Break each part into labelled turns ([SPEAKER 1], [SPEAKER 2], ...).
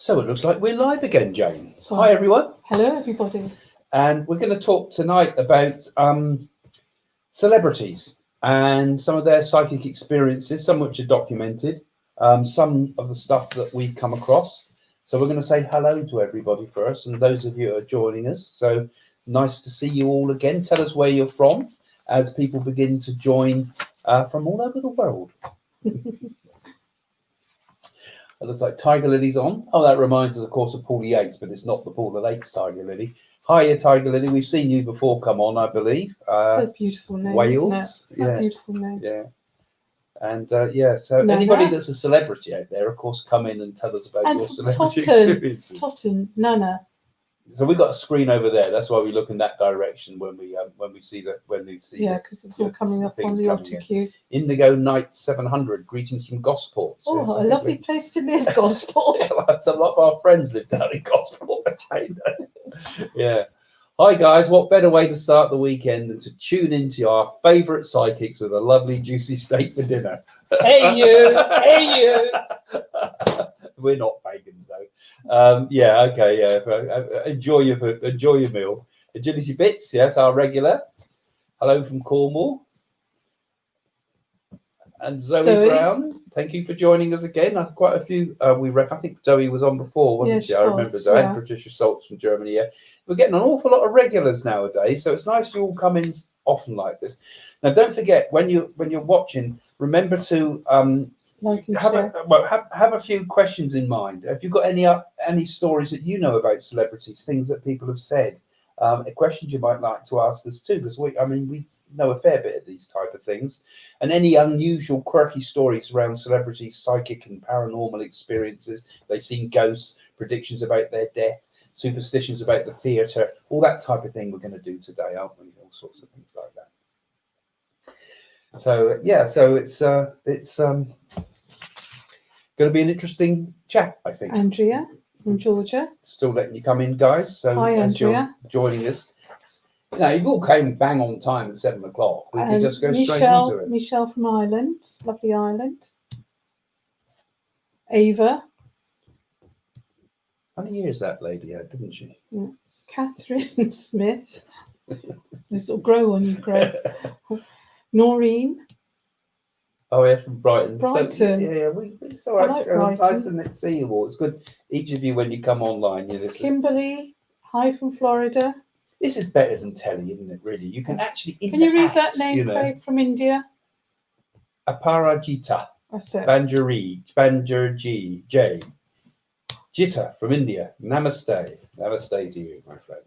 [SPEAKER 1] So it looks like we're live again, Jane. Hi, everyone.
[SPEAKER 2] Hello, everybody.
[SPEAKER 1] And we're going to talk tonight about celebrities and some of their psychic experiences, some which are documented, some of the stuff that we've come across. So we're going to say hello to everybody first, and those of you who are joining us. So nice to see you all again. Tell us where you're from as people begin to join from all over the world. It looks like Tiger Lily's on. Oh, that reminds us, of course, of Paulie Yates, but it's not the Paul Lakes Tiger Lily. Hiya, Tiger Lily. We've seen you before come on, I believe.
[SPEAKER 2] It's a beautiful name,
[SPEAKER 1] Wales.
[SPEAKER 2] isn't it? It's a beautiful name.
[SPEAKER 1] Yeah. And so anybody that's a celebrity out there, of course, come in and tell us about your celebrity experiences.
[SPEAKER 2] Totten, Nana.
[SPEAKER 1] So we've got a screen over there. That's why we look in that direction when we see the
[SPEAKER 2] Yeah, because it's all coming up on the autocue.
[SPEAKER 1] Indigo Night 700. Greetings from Gosport.
[SPEAKER 2] Oh, a lovely place to live, Gosport.
[SPEAKER 1] So a lot of our friends live down in Gosport. Yeah. Hi guys. What better way to start the weekend than to tune into our favourite psychics with a lovely juicy steak for dinner?
[SPEAKER 2] Hey you. Hey you.
[SPEAKER 1] We're not pagans though. Enjoy your meal. Agility Bits, yes, our regular. Hello from Cornwall. And Zoe Brown, thank you for joining us again. Quite a few. I think Zoe was on before, wasn't she? I remember Zoe. And Patricia Saltz from Germany. Yeah, we're getting an awful lot of regulars nowadays, so it's nice you all come in often like this. Now, don't forget when you're watching, remember to have a few questions in mind. Have you got any stories that you know about celebrities, things that people have said, questions you might like to ask us too? Because we know a fair bit of these type of things, and any unusual, quirky stories around celebrities' psychic and paranormal experiences. They've seen ghosts, predictions about their death, superstitions about the theatre, all that type of thing. We're going to do today, aren't we? All sorts of things like that. So it's going to be an interesting chat, I think.
[SPEAKER 2] Andrea from Georgia.
[SPEAKER 1] Still letting you come in, guys. So
[SPEAKER 2] hi, Andrea.
[SPEAKER 1] Joining us. You all came bang on time at 7 o'clock. We can just go straight into it.
[SPEAKER 2] Michelle from Ireland, lovely Ireland. Ava.
[SPEAKER 1] How many years that lady had, didn't she?
[SPEAKER 2] Yeah. Catherine Smith. This will grow on you, Greg. Noreen.
[SPEAKER 1] Oh, yeah, from Brighton.
[SPEAKER 2] Brighton.
[SPEAKER 1] So, it's all right.
[SPEAKER 2] I like Brighton.
[SPEAKER 1] Nice to see you all. It's good. Each of you, when you come online,
[SPEAKER 2] Kimberly. Hi from Florida.
[SPEAKER 1] This is better than telly, isn't it, really? You can actually interact.
[SPEAKER 2] Can you read that name, Craig, from India?
[SPEAKER 1] Aparajita.
[SPEAKER 2] That's it.
[SPEAKER 1] Banjarji, Jay. Jitta from India. Namaste. Namaste to you, my friend.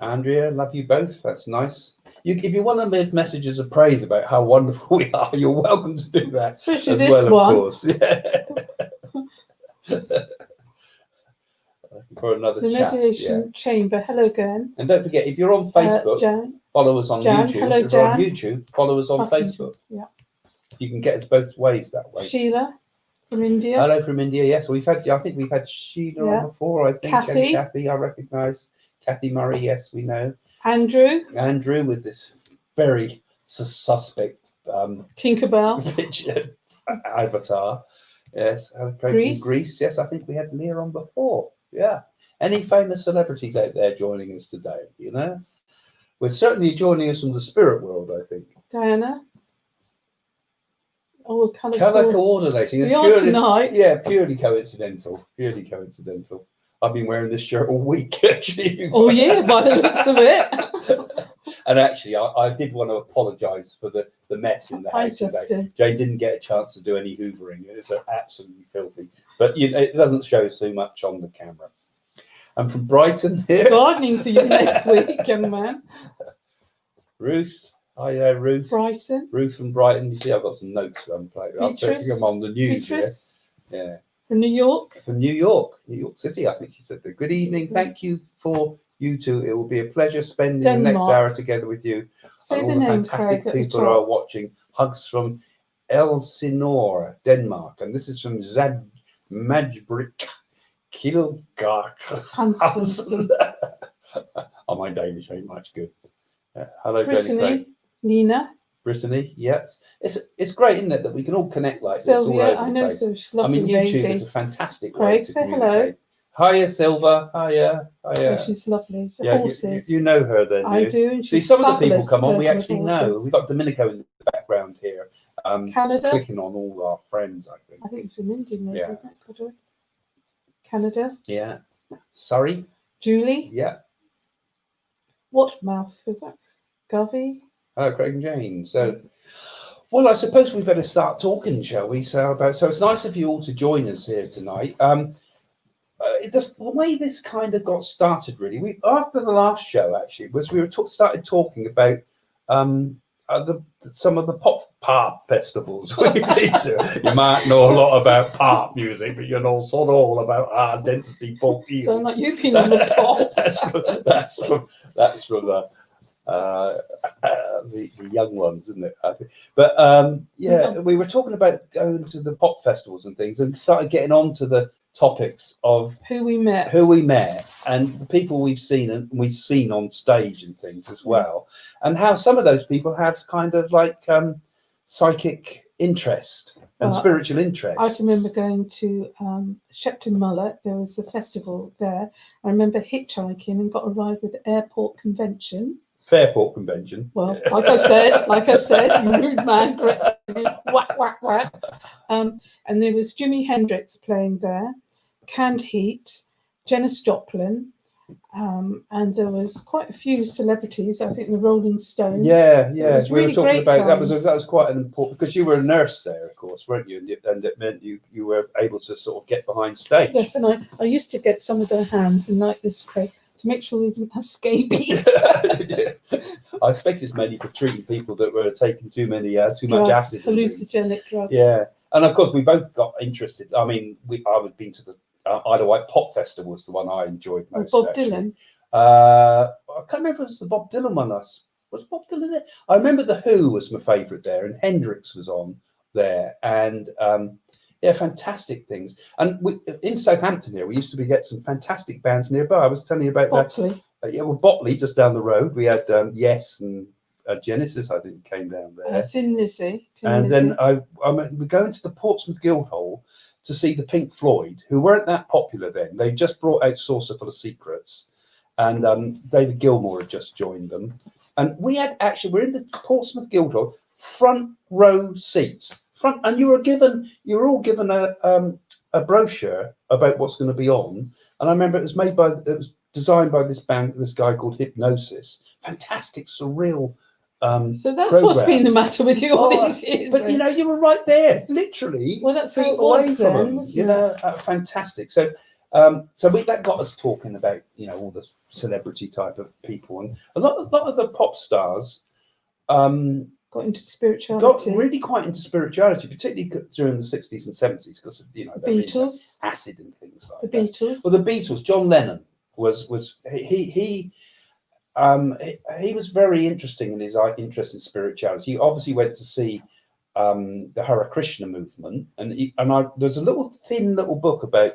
[SPEAKER 1] Andrea, love you both. That's nice. If you want to make messages of praise about how wonderful we are, you're welcome to do that.
[SPEAKER 2] Especially as this one.
[SPEAKER 1] Of course. Yeah. For another chat.
[SPEAKER 2] Meditation Chamber. Hello again.
[SPEAKER 1] And don't forget, if you're on Facebook, follow us on YouTube.
[SPEAKER 2] Hello,
[SPEAKER 1] if you're on YouTube, follow us on Facebook.
[SPEAKER 2] Yeah.
[SPEAKER 1] You can get us both ways that way.
[SPEAKER 2] Sheila from India.
[SPEAKER 1] Hello from India. Yes, I think we've had Sheila on before. I think Kathy. I recognise Kathy Murray. Yes, we know.
[SPEAKER 2] Andrew
[SPEAKER 1] with this very suspect
[SPEAKER 2] Tinkerbell
[SPEAKER 1] picture avatar. Yes, Greece. Yes, I think we had Leah on before. Yeah. Any famous celebrities out there joining us today? We're certainly joining us from the spirit world, I think.
[SPEAKER 2] Diana. Oh,
[SPEAKER 1] colour coordinating.
[SPEAKER 2] We are tonight.
[SPEAKER 1] Yeah, purely coincidental. I've been wearing this shirt all week, actually.
[SPEAKER 2] Oh, yeah, by the looks of it.
[SPEAKER 1] And actually, I did want to apologise for the mess in the house today. Jane didn't get a chance to do any hoovering. It's absolutely filthy. But it doesn't show so much on the camera. I'm from Brighton here.
[SPEAKER 2] Gardening for you next week, young man.
[SPEAKER 1] Ruth. Hi there, Ruth.
[SPEAKER 2] Brighton.
[SPEAKER 1] Ruth from Brighton. You see, I've got some notes I'm playing. I'm on the news here. Yeah.
[SPEAKER 2] From New York.
[SPEAKER 1] New York City, I think she said. Good evening. Thank you for you two. It will be a pleasure spending the next hour together with you.
[SPEAKER 2] Say
[SPEAKER 1] and
[SPEAKER 2] the
[SPEAKER 1] all
[SPEAKER 2] name,
[SPEAKER 1] the fantastic
[SPEAKER 2] Craig,
[SPEAKER 1] people who are watching. Hugs from Elsinore, Denmark. And this is from Zad Majbrik Kilgark. Oh, my Danish ain't much good. Hello,
[SPEAKER 2] Brittany, Nina.
[SPEAKER 1] Brittany, yes. It's great, isn't it, that we can all connect like this all
[SPEAKER 2] Sylvia,
[SPEAKER 1] over
[SPEAKER 2] I
[SPEAKER 1] the
[SPEAKER 2] know,
[SPEAKER 1] place.
[SPEAKER 2] so she's
[SPEAKER 1] I
[SPEAKER 2] lovely
[SPEAKER 1] mean, YouTube
[SPEAKER 2] lady.
[SPEAKER 1] is a fantastic way
[SPEAKER 2] Craig,
[SPEAKER 1] to
[SPEAKER 2] say
[SPEAKER 1] communicate. Hiya, Silva. Hiya.
[SPEAKER 2] Oh, she's lovely. The
[SPEAKER 1] Yeah,
[SPEAKER 2] horses.
[SPEAKER 1] you know her then.
[SPEAKER 2] I do. And
[SPEAKER 1] See,
[SPEAKER 2] she's
[SPEAKER 1] some of the people
[SPEAKER 2] fabulous
[SPEAKER 1] come on, we
[SPEAKER 2] person with
[SPEAKER 1] actually know.
[SPEAKER 2] horses.
[SPEAKER 1] We've got Domenico in the background here.
[SPEAKER 2] Canada.
[SPEAKER 1] Clicking on all our friends, I think.
[SPEAKER 2] I think it's an Indian lady,
[SPEAKER 1] Yeah.
[SPEAKER 2] isn't it? Godwin? Canada.
[SPEAKER 1] Yeah. Surrey.
[SPEAKER 2] Julie.
[SPEAKER 1] Yeah.
[SPEAKER 2] What mouth is that? Govey.
[SPEAKER 1] Hello, Craig and Jane. So, well, I suppose we better start talking, shall we? So it's nice of you all to join us here tonight. The way this kind of got started, really, we after the last show actually was we were started talking about some of the pop festivals we've been to. You might know a lot about pop music, but you know sort of all about high density pop.
[SPEAKER 2] Sound like you've been on the pop.
[SPEAKER 1] that's from the young ones, isn't it? I think. But yeah, we were talking about going to the pop festivals and things, and started getting on to the topics of
[SPEAKER 2] who we met,
[SPEAKER 1] and the people we've seen on stage and things as well, and how some of those people have kind of like psychic interest and spiritual interest.
[SPEAKER 2] I remember going to Shepton Mallet. There was a festival there. I remember hitchhiking and got a ride with the Airport Convention.
[SPEAKER 1] Fairport Convention.
[SPEAKER 2] Well, like I said, you rude man, whack, whack, whack. And there was Jimi Hendrix playing there, Canned Heat, Janis Joplin, and there was quite a few celebrities. I think the Rolling Stones.
[SPEAKER 1] Yeah.
[SPEAKER 2] We
[SPEAKER 1] were talking about that was quite an important, because you were a nurse there, of course, weren't you? And it meant you were able to sort of get behind stage.
[SPEAKER 2] Yes, and I used to get some of their hands and like this, Craig, to make sure they didn't have scabies.
[SPEAKER 1] I expect it's mainly for treating people that were taking too much acid.
[SPEAKER 2] Hallucinogenic drugs.
[SPEAKER 1] Yeah, and of course we both got interested. I mean, I've been to the Isle of Wight Pop Festival, was the one I enjoyed most.
[SPEAKER 2] Bob Dylan.
[SPEAKER 1] I can't remember if it was the Bob Dylan one. Was Bob Dylan there? I remember the Who was my favourite there, and Hendrix was on there, and yeah, fantastic things. And in Southampton here, we used to get some fantastic bands nearby. I was telling you about
[SPEAKER 2] Botley.
[SPEAKER 1] Botley, just down the road. We had Yes and Genesis, I think, came down there.
[SPEAKER 2] Thin Lizzy.
[SPEAKER 1] Then we're going to the Portsmouth Guildhall to see the Pink Floyd, who weren't that popular then. They just brought out Saucer Full of Secrets, and David Gilmour had just joined them. And we're in the Portsmouth Guildhall, front row seats. And you were all given a brochure about what's going to be on. And I remember it was designed by this guy called Hypnosis. Fantastic, surreal.
[SPEAKER 2] So that's what's been the matter with you all these years.
[SPEAKER 1] But you know, you were right there, literally.
[SPEAKER 2] Well, that's
[SPEAKER 1] feet
[SPEAKER 2] how it
[SPEAKER 1] away
[SPEAKER 2] was
[SPEAKER 1] from
[SPEAKER 2] then,
[SPEAKER 1] them. You know, fantastic. So, that got us talking about all the celebrity type of people, and a lot of the pop stars
[SPEAKER 2] got into spirituality.
[SPEAKER 1] Got really quite into spirituality, particularly during the 60s and 70s, because
[SPEAKER 2] Beatles,
[SPEAKER 1] acid and things like
[SPEAKER 2] the
[SPEAKER 1] that.
[SPEAKER 2] Beatles.
[SPEAKER 1] Well, the Beatles. John Lennon was he was very interesting in his interest in spirituality. He obviously went to see the Hare Krishna movement, and there's a thin little book about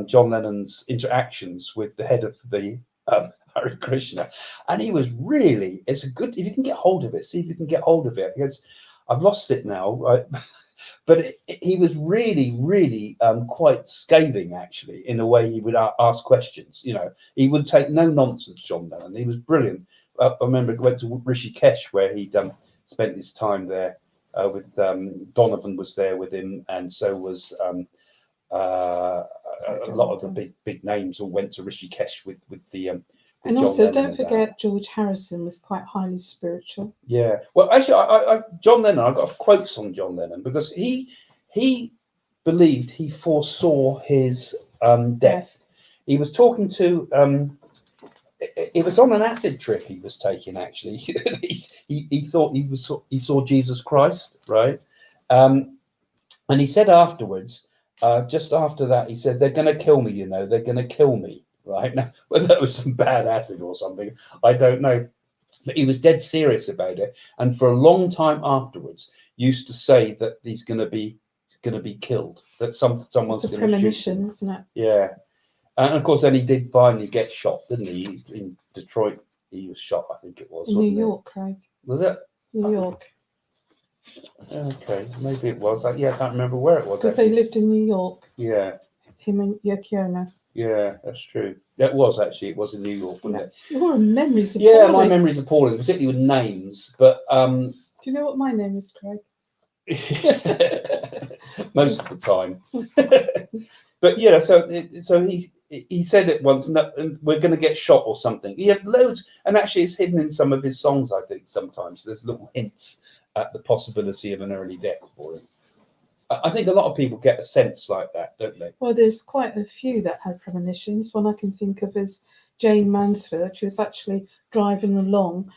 [SPEAKER 1] John Lennon's interactions with the head of the Hare Krishna, and he was really, if you can get hold of it, see if you can get hold of it, because I've lost it now, right? But he was really quite scathing, actually, in the way he would ask questions. He would take no nonsense, John Lennon. He was brilliant. I remember he went to Rishikesh, where he'd spent his time there with Donovan was there with him, and so was a lot of the big names all went to Rishikesh with the
[SPEAKER 2] and
[SPEAKER 1] John
[SPEAKER 2] also,
[SPEAKER 1] Lennon
[SPEAKER 2] don't forget, George Harrison was quite highly spiritual.
[SPEAKER 1] Yeah. Well, actually, John Lennon, I got quotes on John Lennon, because he believed he foresaw his death. He was talking to it was on an acid trip he was taking, actually. he thought he saw Jesus Christ, right? And he said afterwards, just after that, he said, "They're going to kill me, they're going to kill me." Right now, whether that was some bad acid or something, I don't know. But he was dead serious about it, and for a long time afterwards, used to say that he's going to be killed. That someone's going to shoot him.
[SPEAKER 2] Isn't it?
[SPEAKER 1] Yeah, and of course, then he did finally get shot, didn't he? In Detroit, he was shot. I think it was.
[SPEAKER 2] New York, Craig.
[SPEAKER 1] Was it?
[SPEAKER 2] New York.
[SPEAKER 1] Okay, maybe it was. Yeah, I can't remember where it was.
[SPEAKER 2] Because they
[SPEAKER 1] Actually.
[SPEAKER 2] lived in New York,
[SPEAKER 1] Yeah,
[SPEAKER 2] him and Yoko Ono.
[SPEAKER 1] yeah, that's true. That was actually. It was in New York, wasn't it?
[SPEAKER 2] Your memories are
[SPEAKER 1] Yeah, my
[SPEAKER 2] appalling.
[SPEAKER 1] memory's appalling, particularly with names. But
[SPEAKER 2] Do you know what my name is, Craig?
[SPEAKER 1] most of the time. But so he said it once. No, we're going to get shot or something. He had loads, and actually, it's hidden in some of his songs. I think sometimes there's little hints at the possibility of an early death for him. I think a lot of people get a sense like that, don't they?
[SPEAKER 2] Well, there's quite a few that had premonitions. One I can think of is Jane Mansfield. She was actually driving along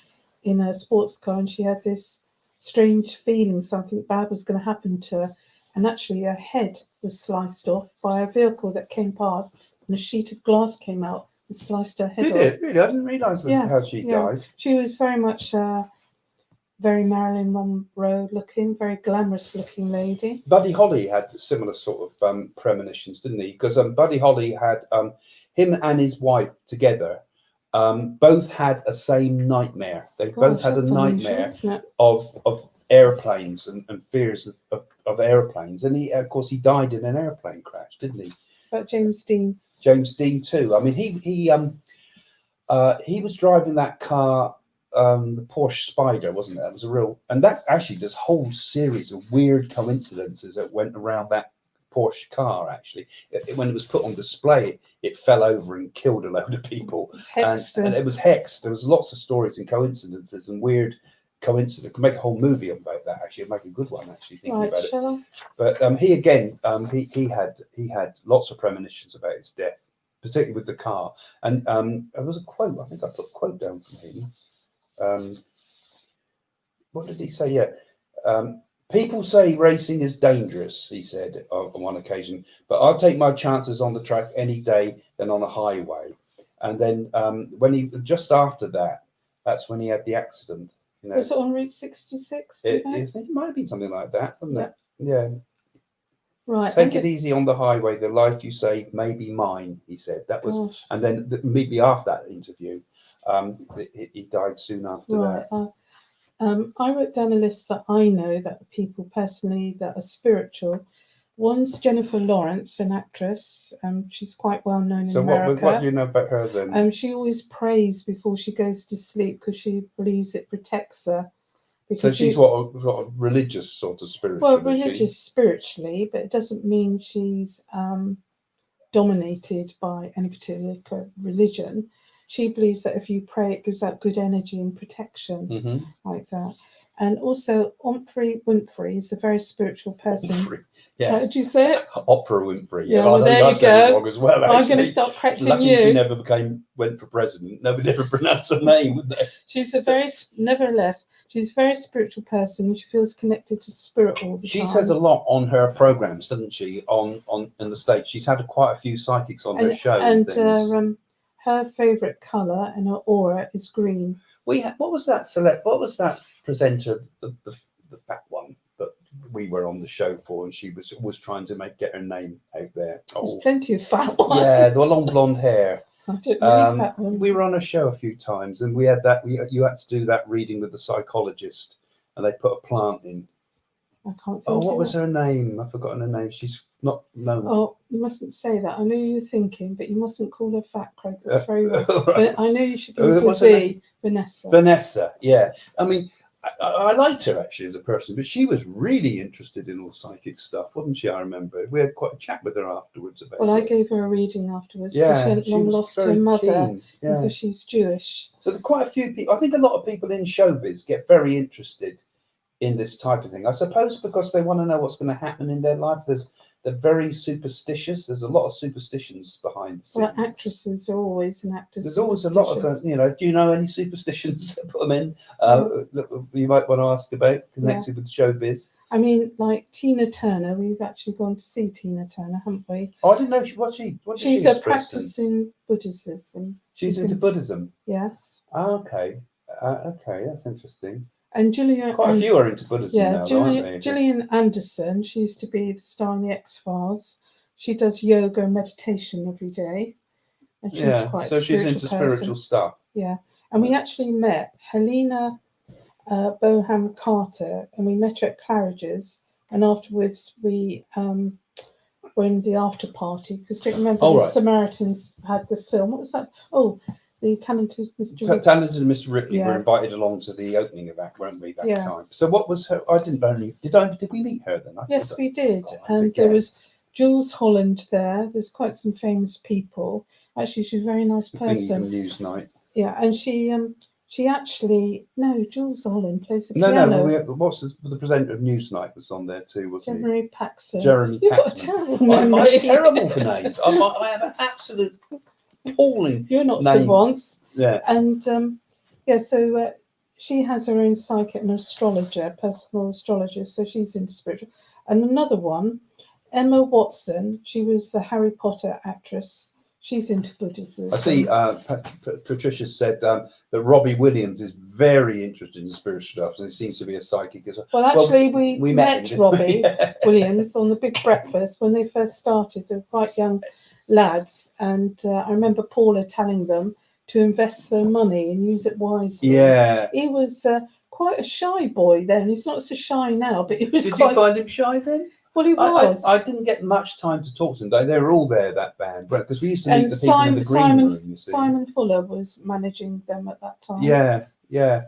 [SPEAKER 2] in a sports car, and she had this strange feeling something bad was going to happen to her. And actually, her head was sliced off by a vehicle that came past, and a sheet of glass came out and sliced her head
[SPEAKER 1] Did
[SPEAKER 2] off.
[SPEAKER 1] it really? I didn't realise how she died.
[SPEAKER 2] She was very much very Marilyn Monroe looking, very glamorous looking lady.
[SPEAKER 1] Buddy Holly had similar sort of premonitions, didn't he? Because Buddy Holly had him and his wife together. Both had a same nightmare. They both had a nightmare of airplanes and fears of airplanes. And he, of course, he died in an airplane crash, didn't he?
[SPEAKER 2] About James Dean.
[SPEAKER 1] James Dean too. I mean, he was driving that car, the Porsche Spider, wasn't it? That was a real, and that actually, this whole series of weird coincidences that went around that Porsche car. Actually, when it was put on display, it fell over and killed a load of people, and it was hexed. There was lots of stories and coincidences and weird coincidence. Could make a whole movie about that. Actually, make a good one. Actually, thinking about it. But he again, he had lots of premonitions about his death, particularly with the car. And there was a quote. I think I put a quote down from him. What did he say? Yeah. People say racing is dangerous, he said on one occasion, but I'll take my chances on the track any day than on a highway. And then when he just after that, that's when he had the accident. You know,
[SPEAKER 2] was it on Route 66?
[SPEAKER 1] I think it might have been something like that, wasn't it? Yeah.
[SPEAKER 2] Right.
[SPEAKER 1] Take it easy on the highway. The life you saved may be mine, he said. That was, and then immediately after that interview, he died soon after that.
[SPEAKER 2] I wrote down a list that I know that people personally that are spiritual. One's Jennifer Lawrence, an actress. She's quite well known in America. So
[SPEAKER 1] what do you know about her then?
[SPEAKER 2] She always prays before she goes to sleep because she believes it protects her.
[SPEAKER 1] So she's what a religious sort of spiritual.
[SPEAKER 2] Well, religious spiritually, but it doesn't mean she's dominated by any particular religion. She believes that if you pray, it gives out good energy and protection, like that. And also, Oprah Winfrey is a very spiritual person.
[SPEAKER 1] Yeah.
[SPEAKER 2] How did you say it?
[SPEAKER 1] Oprah Winfrey.
[SPEAKER 2] Yeah, well, there you go.
[SPEAKER 1] Wrong as well,
[SPEAKER 2] I'm going to start correcting
[SPEAKER 1] Lucky
[SPEAKER 2] you.
[SPEAKER 1] She never went for president. Nobody ever pronounced her name, would they?
[SPEAKER 2] Nevertheless, she's a very spiritual person. She feels connected to spirit all the time.
[SPEAKER 1] She says a lot on her programs, doesn't she? On in the States, she's had quite a few psychics on her show.
[SPEAKER 2] And her favourite colour and her aura is green.
[SPEAKER 1] What was that presenter, the fat one that we were on the show for, and she was trying to get her name out there.
[SPEAKER 2] There's plenty of fat ones.
[SPEAKER 1] Yeah, the long blonde hair.
[SPEAKER 2] I don't know fat one.
[SPEAKER 1] We were on a show a few times, and we had that. You had to do that reading with the psychologist, and they put a plant in.
[SPEAKER 2] I can't think.
[SPEAKER 1] What was her name? I've forgotten her name. She's not known.
[SPEAKER 2] Oh, you mustn't say that. I know you're thinking, but you mustn't call her fat, Craig. That's very wrong. But I know you should use with V. Vanessa.
[SPEAKER 1] Vanessa, yeah. I mean, I liked her actually as a person, but she was really interested in all psychic stuff, wasn't she? I remember we had quite a chat with her afterwards about it.
[SPEAKER 2] Well, I gave her a reading afterwards.
[SPEAKER 1] Yeah,
[SPEAKER 2] she had long lost her mother because she's Jewish. So
[SPEAKER 1] there are quite a few people. I think a lot of people in showbiz get very interested in this type of thing. I suppose because they want to know what's going to happen in their life. They're very superstitious. There's a lot of superstitions behind the scenes.
[SPEAKER 2] Well, actresses are always an actor.
[SPEAKER 1] There's always a lot of, do you know any superstitions that put them in? You might want to ask about, connected with showbiz.
[SPEAKER 2] I mean, like Tina Turner, we've actually gone to see Tina Turner, haven't we?
[SPEAKER 1] Oh, I didn't know she's
[SPEAKER 2] a practicing Buddhism.
[SPEAKER 1] She's into Buddhism?
[SPEAKER 2] Yes.
[SPEAKER 1] Oh, okay. Okay, that's interesting.
[SPEAKER 2] And Gillian,
[SPEAKER 1] quite a few are into Buddhism now, aren't they?
[SPEAKER 2] Gillian Anderson, she used to be the star in the X-Files. She does yoga and meditation every day. And she's quite
[SPEAKER 1] so she's into spiritual stuff.
[SPEAKER 2] Yeah. And we actually met Helena Boham Carter, and we met her at Claridge's, and afterwards we were in the after party, because don't you remember the
[SPEAKER 1] Right.
[SPEAKER 2] Samaritans had the film? What was that? Oh, the Talented Mr. Ripley.
[SPEAKER 1] Talented and Mr. Ripley
[SPEAKER 2] Yeah.
[SPEAKER 1] were invited along to the opening of that, weren't we, that
[SPEAKER 2] Yeah.
[SPEAKER 1] time? So what was her? I didn't only did we meet her then?
[SPEAKER 2] Yes, we did.
[SPEAKER 1] Oh, I
[SPEAKER 2] And there
[SPEAKER 1] forget.
[SPEAKER 2] was Jules Holland there. There's quite some famous people. Actually, she's a very nice
[SPEAKER 1] The thing
[SPEAKER 2] person.
[SPEAKER 1] from Newsnight.
[SPEAKER 2] Yeah, and she actually, no, Jules Holland plays the
[SPEAKER 1] No,
[SPEAKER 2] piano.
[SPEAKER 1] what's the presenter of Newsnight was on there too, wasn't he?
[SPEAKER 2] Jeremy Paxson.
[SPEAKER 1] Jeremy
[SPEAKER 2] You've got a
[SPEAKER 1] Paxson.
[SPEAKER 2] terrible
[SPEAKER 1] I'm
[SPEAKER 2] memory.
[SPEAKER 1] terrible for names. I have an absolute appalling.
[SPEAKER 2] You're not
[SPEAKER 1] name.
[SPEAKER 2] savants.
[SPEAKER 1] Yeah.
[SPEAKER 2] And yeah, so she has her own psychic and astrologer, personal astrologer, so she's into spiritual. And another one, Emma Watson, she was the Harry Potter actress. She's into Buddhism.
[SPEAKER 1] I see. Patricia said that Robbie Williams is very interested in spiritual stuff, and he seems to be a psychic as well.
[SPEAKER 2] Well, actually,
[SPEAKER 1] we
[SPEAKER 2] met
[SPEAKER 1] him,
[SPEAKER 2] Robbie
[SPEAKER 1] yeah.
[SPEAKER 2] Williams on the Big Breakfast when they first started. They were quite young lads, and I remember Paula telling them to invest their money and use it wisely.
[SPEAKER 1] Yeah.
[SPEAKER 2] He was quite a shy boy then. He's not so shy now, but he was
[SPEAKER 1] Did
[SPEAKER 2] quite...
[SPEAKER 1] you find him shy then?
[SPEAKER 2] Well, he was.
[SPEAKER 1] I didn't get much time to talk to them. They were all there, that band, because we used to meet
[SPEAKER 2] And
[SPEAKER 1] the people in the green room. You see.
[SPEAKER 2] Simon Fuller was managing them at that time.
[SPEAKER 1] Yeah, yeah.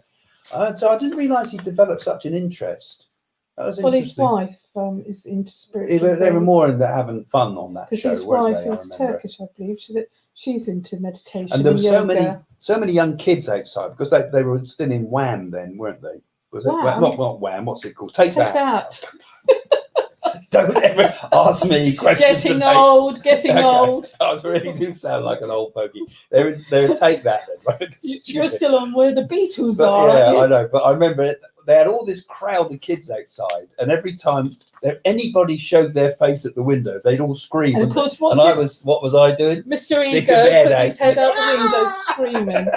[SPEAKER 1] So I didn't realise he developed such an interest. That was
[SPEAKER 2] Well, his
[SPEAKER 1] interesting.
[SPEAKER 2] wife is into spiritual.
[SPEAKER 1] They were more into having fun on that
[SPEAKER 2] because
[SPEAKER 1] show,
[SPEAKER 2] his
[SPEAKER 1] weren't
[SPEAKER 2] wife
[SPEAKER 1] they?
[SPEAKER 2] is Turkish, I believe. She's into meditation.
[SPEAKER 1] And there were
[SPEAKER 2] yoga.
[SPEAKER 1] so many young kids outside, because they were still in Wham then, weren't they? Was it
[SPEAKER 2] Wham?
[SPEAKER 1] not Wham? What's it called? Take that. Don't ever ask me questions.
[SPEAKER 2] Getting old.
[SPEAKER 1] I really do sound like an old fogey. They would take that then, right?
[SPEAKER 2] You're still on Where the Beatles
[SPEAKER 1] But,
[SPEAKER 2] Are.
[SPEAKER 1] yeah,
[SPEAKER 2] aren't you?
[SPEAKER 1] I know. But I remember they had all this crowd of kids outside, and every time anybody showed their face at the window, they'd all scream.
[SPEAKER 2] And of course, what
[SPEAKER 1] was I doing?
[SPEAKER 2] Mr.
[SPEAKER 1] Stick
[SPEAKER 2] Ego
[SPEAKER 1] of head
[SPEAKER 2] put
[SPEAKER 1] out.
[SPEAKER 2] his head out the window screaming.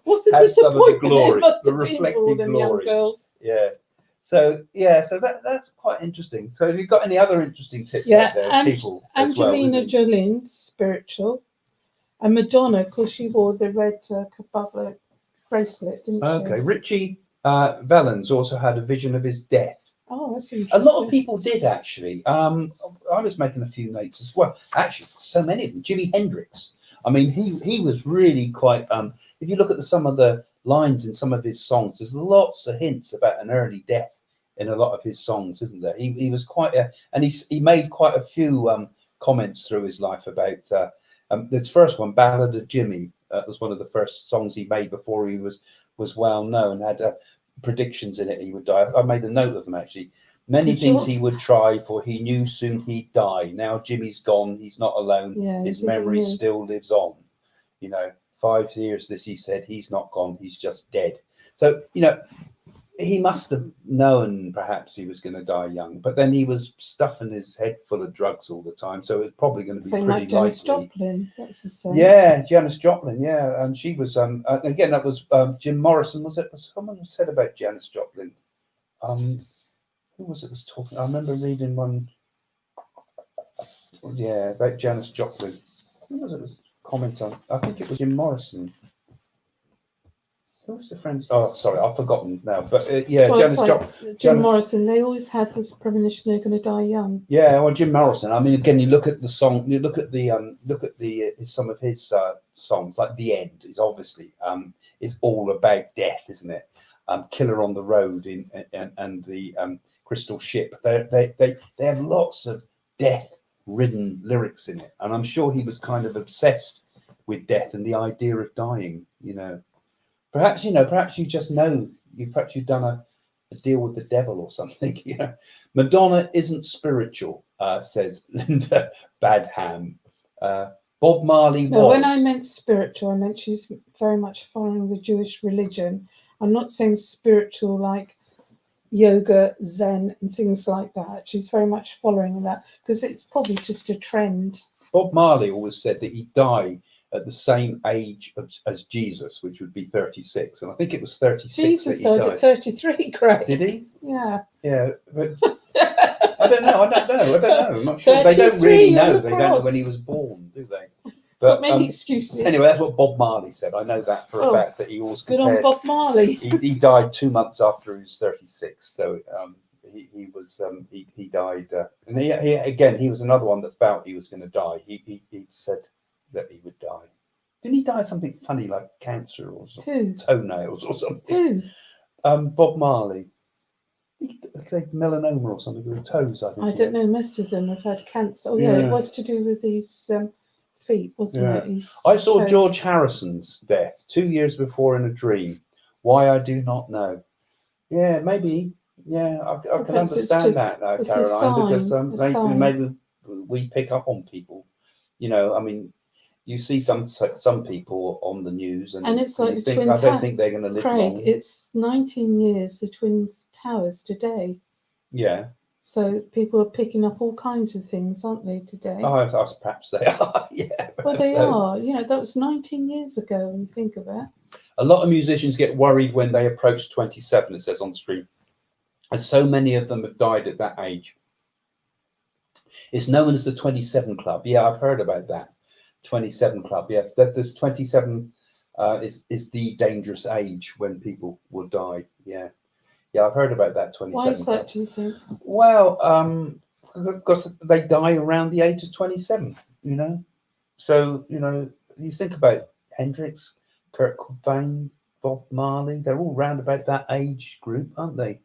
[SPEAKER 2] What a
[SPEAKER 1] Had some of the
[SPEAKER 2] disappointment
[SPEAKER 1] glory,
[SPEAKER 2] it must
[SPEAKER 1] the
[SPEAKER 2] have been for all
[SPEAKER 1] reflected
[SPEAKER 2] them young
[SPEAKER 1] glory.
[SPEAKER 2] girls.
[SPEAKER 1] Yeah. So that's quite interesting. So have you got any other interesting tips out there, people?
[SPEAKER 2] Angelina
[SPEAKER 1] as well,
[SPEAKER 2] Jolie's spiritual, and Madonna, of course, she wore the red Kabbalah bracelet, didn't she?
[SPEAKER 1] Okay, Richie Valens also had a vision of his death.
[SPEAKER 2] Oh, that's interesting.
[SPEAKER 1] A lot of people did, actually. I was making a few notes as well. Actually, so many of them. Jimi Hendrix. I mean, he was really quite. If you look at some of the lines in some of his songs, there's lots of hints about an early death in a lot of his songs, isn't there? He was quite and he made quite a few comments through his life about this first one, Ballad of Jimmy, was one of the first songs he made before he was well known. Had predictions in it he would die. I made a note of them, actually. Many things he would try, for he knew soon he'd die. Now Jimmy's gone, he's not alone.
[SPEAKER 2] Yeah,
[SPEAKER 1] his memory still lives on. 5 years this, he said, he's not gone, he's just dead. So, he must have known perhaps he was going to die young, but then he was stuffing his head full of drugs all the time, so it's probably going to be
[SPEAKER 2] same
[SPEAKER 1] pretty
[SPEAKER 2] like Janis
[SPEAKER 1] likely.
[SPEAKER 2] Joplin. That's the same.
[SPEAKER 1] Yeah, Janis Joplin. Yeah, and she was again. That was Jim Morrison. Was it? Someone said about Janis Joplin. Who was it was talking? I remember reading one. Yeah, about Janis Joplin. Who was it was comment on? I think it was Jim Morrison. Who was the friends? Oh, sorry, I've forgotten now. But yeah,
[SPEAKER 2] Well,
[SPEAKER 1] Janis
[SPEAKER 2] like
[SPEAKER 1] Joplin.
[SPEAKER 2] Jim Morrison. They always had this premonition they're going to die young.
[SPEAKER 1] Yeah, well, Jim Morrison. I mean, again, you look at the song. You look at the some of his songs, like "The End" is obviously is all about death, isn't it? "Killer on the Road" and the "Crystal Ship." They have lots of death-ridden lyrics in it, and I'm sure he was kind of obsessed with death and the idea of dying. Perhaps you just know. Perhaps you've done a deal with the devil or something. Madonna isn't spiritual, says Linda Badham. Bob Marley was.
[SPEAKER 2] No, when I meant spiritual, I meant she's very much following the Jewish religion. I'm not saying spiritual like yoga, Zen, and things like that. She's very much following that because it's probably just a trend.
[SPEAKER 1] Bob Marley always said that he'd die at the same age as Jesus, which would be 36, and I think it was 36.
[SPEAKER 2] Jesus
[SPEAKER 1] that he
[SPEAKER 2] died at 33, Craig.
[SPEAKER 1] Did he?
[SPEAKER 2] Yeah.
[SPEAKER 1] Yeah, but I don't know. I'm not sure. They don't really know. They don't know when he was born, do they?
[SPEAKER 2] Stop making excuses.
[SPEAKER 1] Anyway, that's what Bob Marley said. I know that for a fact, that he always
[SPEAKER 2] good on Bob Marley.
[SPEAKER 1] He died 2 months after he was 36. So he died, and he was another one that felt he was going to die. He said that he would die. Didn't he die of something funny like cancer or something? Toenails or something?
[SPEAKER 2] Who?
[SPEAKER 1] Bob Marley. Like melanoma or something with the toes, I think.
[SPEAKER 2] I don't know. Most of them have had cancer. Oh yeah, it was to do with these feet, wasn't it? His
[SPEAKER 1] I saw
[SPEAKER 2] toes.
[SPEAKER 1] George Harrison's death 2 years before in a dream. Why, I do not know. Yeah, maybe. Yeah, I can understand that now, Caroline, because maybe we pick up on people. You know, I mean, you see some people on the news, and
[SPEAKER 2] it's like
[SPEAKER 1] you think, I don't think they're going to live long.
[SPEAKER 2] It's 19 years, the Twins Towers today.
[SPEAKER 1] Yeah.
[SPEAKER 2] So people are picking up all kinds of things, aren't they, today?
[SPEAKER 1] Oh, perhaps they are. Yeah.
[SPEAKER 2] Well, they are. You know, that was 19 years ago when you think of it.
[SPEAKER 1] A lot of musicians get worried when they approach 27, it says on the screen, as so many of them have died at that age. It's known as the 27 Club. Yeah, I've heard about that. 27 Club. Yes, this 27 is the dangerous age when people will die. Yeah. Yeah, I've heard about that 27.
[SPEAKER 2] Why is that, do you think?
[SPEAKER 1] Well, because they die around the age of 27, you know. So, you know, you think about Hendrix, Kurt Cobain, Bob Marley, they're all round about that age group, aren't they?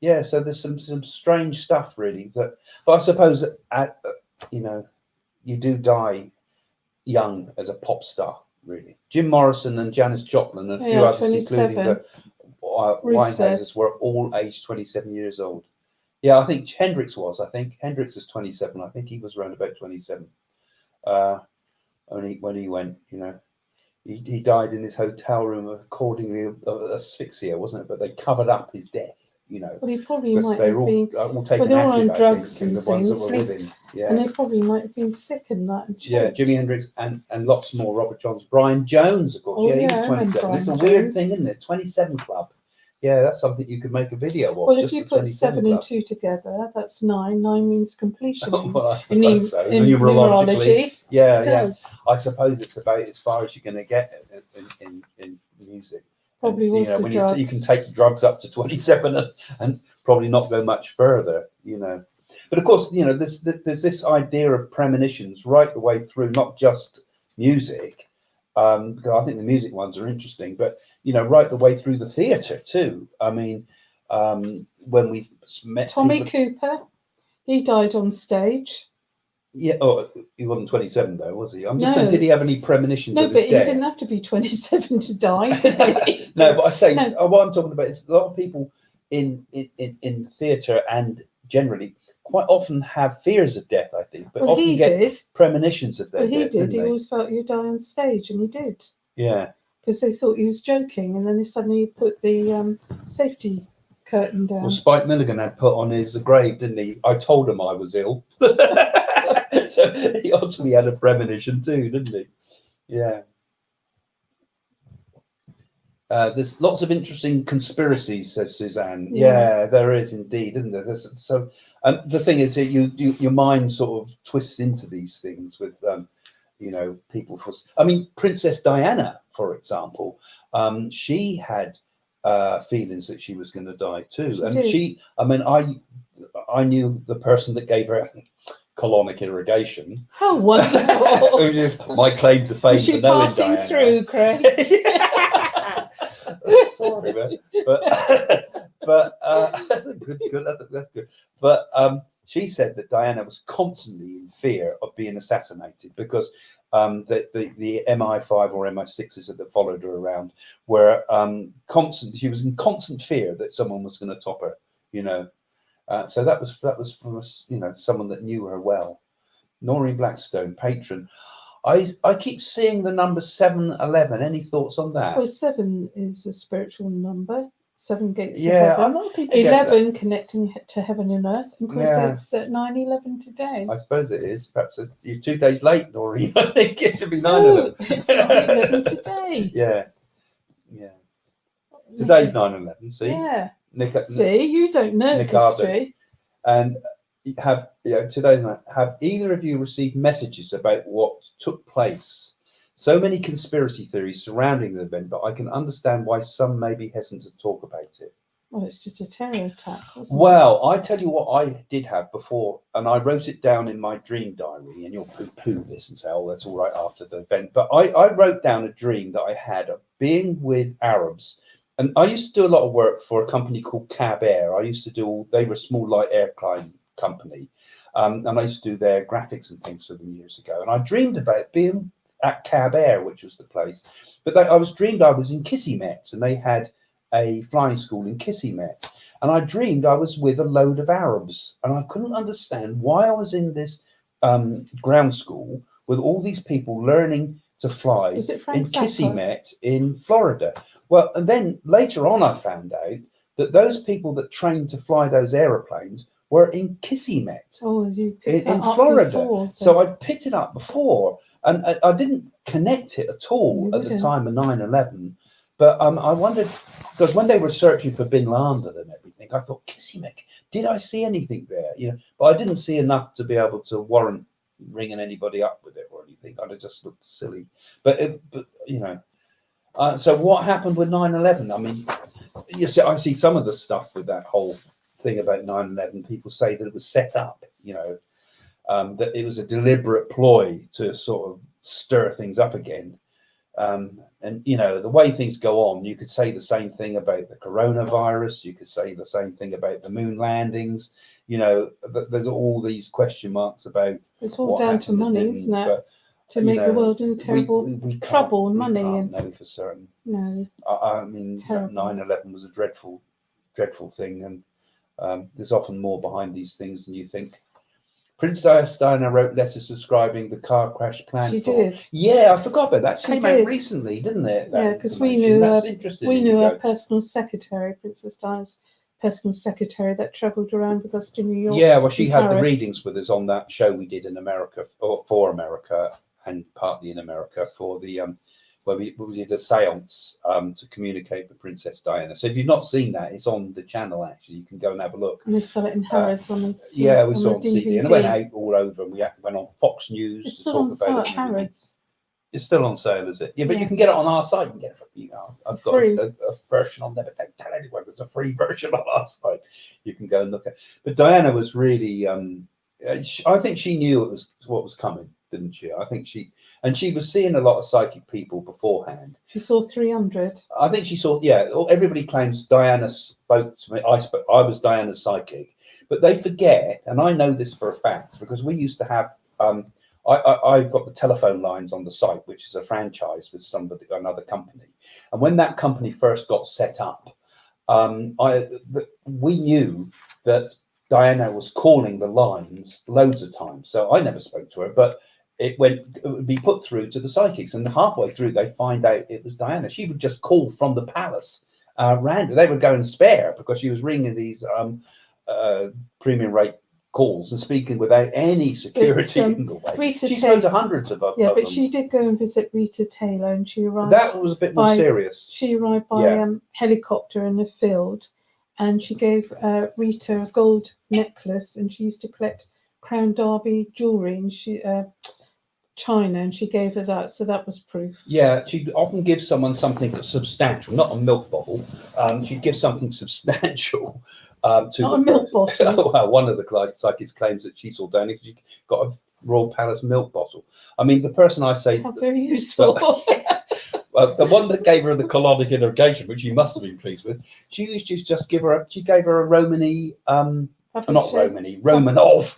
[SPEAKER 1] Yeah, so there's some strange stuff, really. But I suppose, you know, you do die young as a pop star, really. Jim Morrison and Janis Joplin and a few others,
[SPEAKER 2] 27.
[SPEAKER 1] including the Winehouses, were all aged 27 years old. Yeah, I think Hendrix was. I think Hendrix is 27. I think he was around about 27 when he went. You know, he died in his hotel room accordingly of asphyxia, wasn't it? But they covered up his death. You know,
[SPEAKER 2] well, he probably might
[SPEAKER 1] they
[SPEAKER 2] have
[SPEAKER 1] were
[SPEAKER 2] been.
[SPEAKER 1] all taking
[SPEAKER 2] Well,
[SPEAKER 1] acid,
[SPEAKER 2] on drugs
[SPEAKER 1] and
[SPEAKER 2] and
[SPEAKER 1] the ones that
[SPEAKER 2] things,
[SPEAKER 1] were with him. Yeah,
[SPEAKER 2] and they probably might have been sick and that. And
[SPEAKER 1] yeah, Jimi Hendrix and lots more. Robert Johns, Brian Jones, of course. Oh, yeah, he was 27. It's a weird thing, isn't it? 27 Club. Yeah, that's something you could make a video of.
[SPEAKER 2] Well, if you put 7 and 2 together, that's 9. 9 means completion.
[SPEAKER 1] Well, I suppose so. In numerology. Yeah. I suppose it's about as far as you're going to get in music.
[SPEAKER 2] Probably was the drugs.
[SPEAKER 1] You can take drugs up to 27 and probably not go much further, you know. But of course, you know, there's this idea of premonitions right the way through, not just music, because I think the music ones are interesting, but, you know, right the way through the theatre too. I mean, when we met
[SPEAKER 2] Tommy Cooper, he died on stage.
[SPEAKER 1] Yeah, oh, he wasn't 27 though, was he? I'm just saying, did he have any premonitions?
[SPEAKER 2] No, but he didn't have to be 27 to die, did he?
[SPEAKER 1] No, but I say, what I'm talking about is a lot of people in theatre and generally quite often have fears of death, I think, but often get premonitions of their death.
[SPEAKER 2] He always felt you die on stage, and he did.
[SPEAKER 1] Yeah.
[SPEAKER 2] Because they thought he was joking, and then they suddenly put the safety curtain down.
[SPEAKER 1] Well, Spike Milligan had put on his grave, didn't he? I told him I was ill. So he obviously had a premonition too, didn't he? Yeah. There's lots of interesting conspiracies, says Suzanne. Yeah, there is indeed, isn't there? So the thing is that your mind sort of twists into these things with, you know, people. I mean, Princess Diana, for example, she had feelings that she was going to die too, I knew the person that gave her colonic irrigation.
[SPEAKER 2] How wonderful!
[SPEAKER 1] Which is my claim to fame.
[SPEAKER 2] Was she passing
[SPEAKER 1] Diana.
[SPEAKER 2] Through, Craig?
[SPEAKER 1] Sorry, man. But that's good. That's good. But she said that Diana was constantly in fear of being assassinated because the MI5 or MI6s that followed her around were she was in constant fear that someone was going to top her. You know. So that was from us, you know, someone that knew her well. Noreen Blackstone, patron. I keep seeing the number 711. Any thoughts on that?
[SPEAKER 2] Well, 7 is a spiritual number. 7 gates.
[SPEAKER 1] Yeah,
[SPEAKER 2] of heaven.
[SPEAKER 1] a lot of people
[SPEAKER 2] 11 connecting to heaven and earth. And of course, it's at 9/11 today.
[SPEAKER 1] I suppose it is. Perhaps you're 2 days late, Noreen. I think it should be 9/11.
[SPEAKER 2] No, it's 9/11 today.
[SPEAKER 1] Yeah. Today's 9/11. See.
[SPEAKER 2] Yeah.
[SPEAKER 1] See,
[SPEAKER 2] you don't know history.
[SPEAKER 1] And today's night, have either of you received messages about what took place? So many conspiracy theories surrounding the event, but I can understand why some may be hesitant to talk about it.
[SPEAKER 2] Well, it's just a terror attack, wasn't
[SPEAKER 1] Well, I tell you what I did have before, and I wrote it down in my dream diary, and you'll poo-poo this and say, oh, that's all right after the event. But I wrote down a dream that I had of being with Arabs. And I used to do a lot of work for a company called Cab Air. They were a small light airplane company. And I used to do their graphics and things for them years ago. And I dreamed about being at Cab Air, which was the place. But I was in Kisimet, and they had a flying school in Kisimet. And I dreamed I was with a load of Arabs, and I couldn't understand why I was in this ground school with all these people learning to fly in Kisimet in Florida. Well, and then later on, I found out that those people that trained to fly those aeroplanes were in Kisimet in Florida. So I picked it up before, and I didn't connect it at all at the time of 9/11. But I wondered, because when they were searching for Bin Laden and everything, I thought, Kisimet, did I see anything there? But I didn't see enough to be able to warrant ringing anybody up with it or anything. I'd have just looked silly. So what happened with 9/11? I mean, I see some of the stuff with that whole thing about 9/11. People say that it was set up, that it was a deliberate ploy to sort of stir things up again. And the way things go on, you could say the same thing about the coronavirus. You could say the same thing about the moon landings. There's all these question marks about.
[SPEAKER 2] It's all down to money, isn't it? But, to make the world in terrible trouble and money.
[SPEAKER 1] We can't know for certain.
[SPEAKER 2] No.
[SPEAKER 1] I mean, 9/11 was a dreadful, dreadful thing, and there's often more behind these things than you think. Princess Diana wrote letters describing the car crash plan.
[SPEAKER 2] She did.
[SPEAKER 1] Yeah, I forgot about that. She came out recently, didn't it?
[SPEAKER 2] Yeah, because we knew her personal secretary, Princess Diana's personal secretary, that travelled around with us to New York.
[SPEAKER 1] Yeah, well, she had the readings with us on that show we did in America, for America, and partly in America for the where we did a seance to communicate with Princess Diana. So if you've not seen that, it's on the channel, actually. You can go and have a look.
[SPEAKER 2] And they sell it in Harrods on the
[SPEAKER 1] Yeah, we saw it on CD. And it went out all over, and we went on Fox News
[SPEAKER 2] it's
[SPEAKER 1] to
[SPEAKER 2] still
[SPEAKER 1] talk
[SPEAKER 2] on
[SPEAKER 1] about
[SPEAKER 2] sale
[SPEAKER 1] it.
[SPEAKER 2] At Harrods.
[SPEAKER 1] It's still on sale, is it? Yeah, but you can get it on our site. You can get it. I've got a version on there, but don't tell anyone. There's a free version on our site. You can go and look at it. But Diana was really, I think she knew it was what was coming, didn't she? I think she was seeing a lot of psychic people beforehand.
[SPEAKER 2] She saw 300.
[SPEAKER 1] I think she saw, everybody claims Diana spoke to me. I was Diana's psychic, but they forget, and I know this for a fact, because we used to have, I've got the telephone lines on the site, which is a franchise with another company. And when that company first got set up, we knew that Diana was calling the lines loads of times. So I never spoke to her, but it would be put through to the psychics. And halfway through, they find out it was Diana. She would just call from the palace. They would go and spare because she was ringing these premium rate calls and speaking without any security in the way. She spoke to hundreds of them.
[SPEAKER 2] Yeah, but she did go and visit Rita Taylor, and she arrived.
[SPEAKER 1] That was a bit more serious.
[SPEAKER 2] She arrived by helicopter in the field, and she gave Rita a gold necklace, and she used to collect Crown Derby jewelry, and China, and she gave her that, so that was proof. Yeah, she'd often give someone something substantial, not a milk bottle. She'd give something substantial. Not a milk bottle. Well, one of the psychics claims that she saw Diana because she got a Royal Palace milk bottle. I mean, the person I say... How very useful. The one that gave her the colonic irrigation, which she must have been pleased with, she used to just give her she gave her a Romany... Romanov.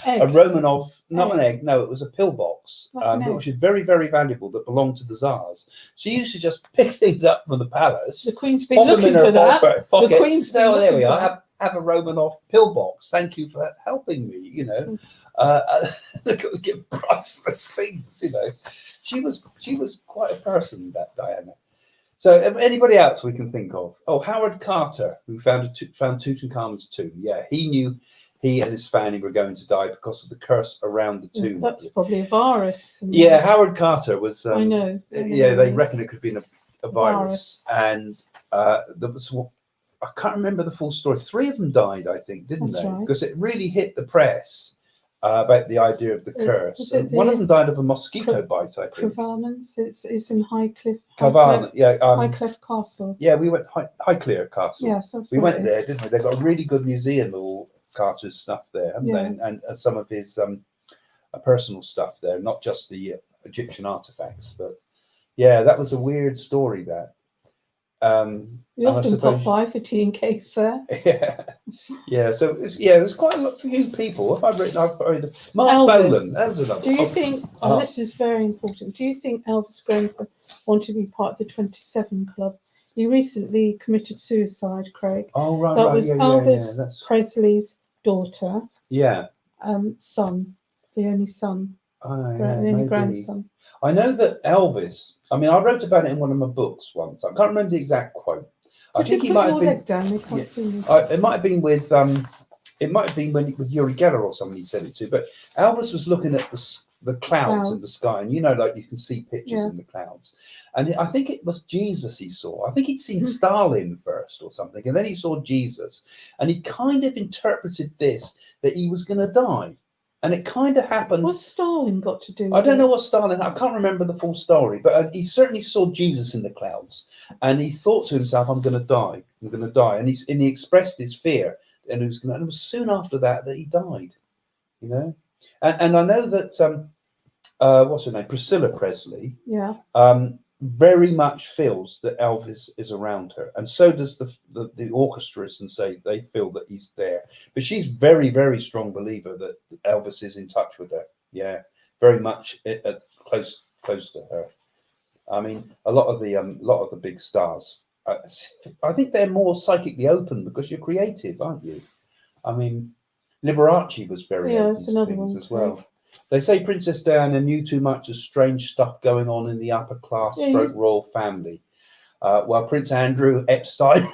[SPEAKER 2] A Romanov, not an egg, no, it was a pillbox, which is very, very valuable, that belonged to the Tsars. She used to just pick things up from the palace. The Queen's been looking for that. The Queen's been looking there we are, have a Romanov pillbox. Thank you for helping me, give priceless things, She was quite a person, that Diana. So anybody else we can think of? Oh, Howard Carter, who found Tutankhamun's tomb. Yeah, he knew he and his family were going to die because of the curse around the tomb. That's probably a virus. Yeah, Howard Carter was... I know. Yeah, they reckon it could have been a virus. And there was
[SPEAKER 1] I can't remember the full story. 3 of them died, I think, didn't
[SPEAKER 2] That's
[SPEAKER 1] they?
[SPEAKER 2] right.
[SPEAKER 1] Because it really hit the press about the idea of the curse.
[SPEAKER 2] Was it
[SPEAKER 1] And one of
[SPEAKER 2] the
[SPEAKER 1] them died of a mosquito bite, I think.
[SPEAKER 2] Clairvoyants? It's in
[SPEAKER 1] Cavan, yeah,
[SPEAKER 2] Highcliffe Castle.
[SPEAKER 1] yeah, we went Highclere Castle.
[SPEAKER 2] Yes, that's
[SPEAKER 1] We
[SPEAKER 2] where
[SPEAKER 1] went
[SPEAKER 2] it
[SPEAKER 1] there,
[SPEAKER 2] is.
[SPEAKER 1] didn't we? They've got a really good museum of all Carter's stuff there, haven't
[SPEAKER 2] Yeah.
[SPEAKER 1] they? And some of his personal stuff there, not just the Egyptian artifacts. But yeah, that was a weird story. That
[SPEAKER 2] We
[SPEAKER 1] and I
[SPEAKER 2] often pop
[SPEAKER 1] suppose,
[SPEAKER 2] by for tea and cakes there.
[SPEAKER 1] yeah, yeah. So there's quite a lot for you people. If I've written, Mark
[SPEAKER 2] Elvis,
[SPEAKER 1] Bolan. That was another.
[SPEAKER 2] Do you think? Oh, this is very important. Do you think Elvis Presley wanted to be part of the 27 Club? He recently committed suicide, Craig.
[SPEAKER 1] Oh right,
[SPEAKER 2] That
[SPEAKER 1] right,
[SPEAKER 2] was
[SPEAKER 1] yeah,
[SPEAKER 2] Elvis
[SPEAKER 1] yeah. That's
[SPEAKER 2] Presley's daughter,
[SPEAKER 1] yeah.
[SPEAKER 2] son, the only son,
[SPEAKER 1] Oh,
[SPEAKER 2] the
[SPEAKER 1] yeah,
[SPEAKER 2] only
[SPEAKER 1] maybe.
[SPEAKER 2] grandson.
[SPEAKER 1] I know that Elvis. I mean, I wrote about it in one of my books once. I can't remember the exact quote. I
[SPEAKER 2] Could
[SPEAKER 1] think
[SPEAKER 2] you
[SPEAKER 1] he
[SPEAKER 2] put
[SPEAKER 1] might
[SPEAKER 2] your
[SPEAKER 1] have been.
[SPEAKER 2] leg down? They can't
[SPEAKER 1] Yeah.
[SPEAKER 2] see me.
[SPEAKER 1] It might have been with. It might have been with Uri Geller or somebody said it to. But Elvis was looking at the clouds in the sky, and like you can see pictures in the clouds. And I think it was Jesus he saw. I think he'd seen Stalin first or something, and then he saw Jesus, and he kind of interpreted this that he was going to die. And it kind of happened.
[SPEAKER 2] What's Stalin got to do with
[SPEAKER 1] I don't
[SPEAKER 2] it?
[SPEAKER 1] know what Stalin. I can't remember the full story, but he certainly saw Jesus in the clouds, and he thought to himself, "I'm going to die. I'm going to die." And he expressed his fear, and it was soon after that he died. And I know that what's her name, Priscilla Presley,
[SPEAKER 2] Yeah.
[SPEAKER 1] very much feels that Elvis is around her, and so does the orchestrists, and say they feel that he's there. But she's very, very strong believer that Elvis is in touch with her. Yeah, very much close to her. I mean, a lot of the big stars, I think they're more psychically open because you're creative, aren't you? I mean, Liberace was very open to things as well. They say Princess Diana knew too much of strange stuff going on in the upper class royal family. While Prince Andrew, Epstein,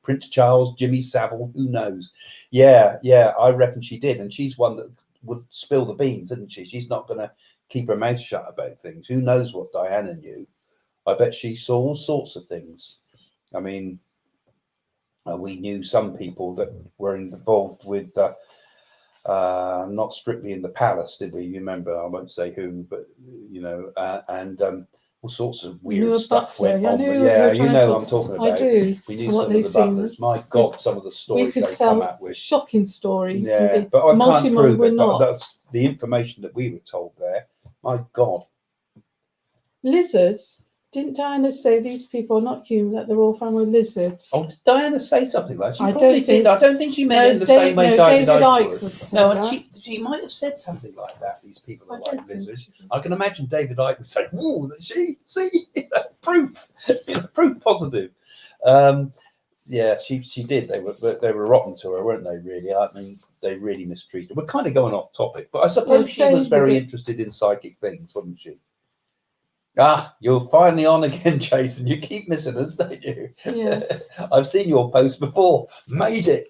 [SPEAKER 1] Prince Charles, Jimmy Savile, who knows? Yeah, I reckon she did. And she's one that would spill the beans, isn't she? She's not going to keep her mouth shut about things. Who knows what Diana knew? I bet she saw all sorts of things. I mean, we knew some people that were involved with not strictly in the palace, did we? You remember? I won't say who, but and all sorts of weird stuff went on. I'm talking about.
[SPEAKER 2] I do.
[SPEAKER 1] We knew some of the butlers. My God, some of the stories they come out with.
[SPEAKER 2] Shocking stories.
[SPEAKER 1] Yeah, but I can't prove it. But that's the information that we were told there. My God.
[SPEAKER 2] Lizards. Didn't Diana say these people are not human, that they're all from lizards?
[SPEAKER 1] Oh, did Diana say something like that?
[SPEAKER 2] I don't
[SPEAKER 1] think she meant it in the same way David Icke would.
[SPEAKER 2] No,
[SPEAKER 1] she might have said something like that. These people are like lizards. I can imagine David Icke would say, "Whoa, see, proof, proof positive." Yeah, she did. They were rotten to her, weren't they? Really, I mean, they really mistreated her. We're kind of going off topic, but I suppose she was very interested in psychic things, wasn't she? Ah, you're finally on again, Jason. You keep missing us, don't you?
[SPEAKER 2] Yeah.
[SPEAKER 1] I've seen your post before. Made it.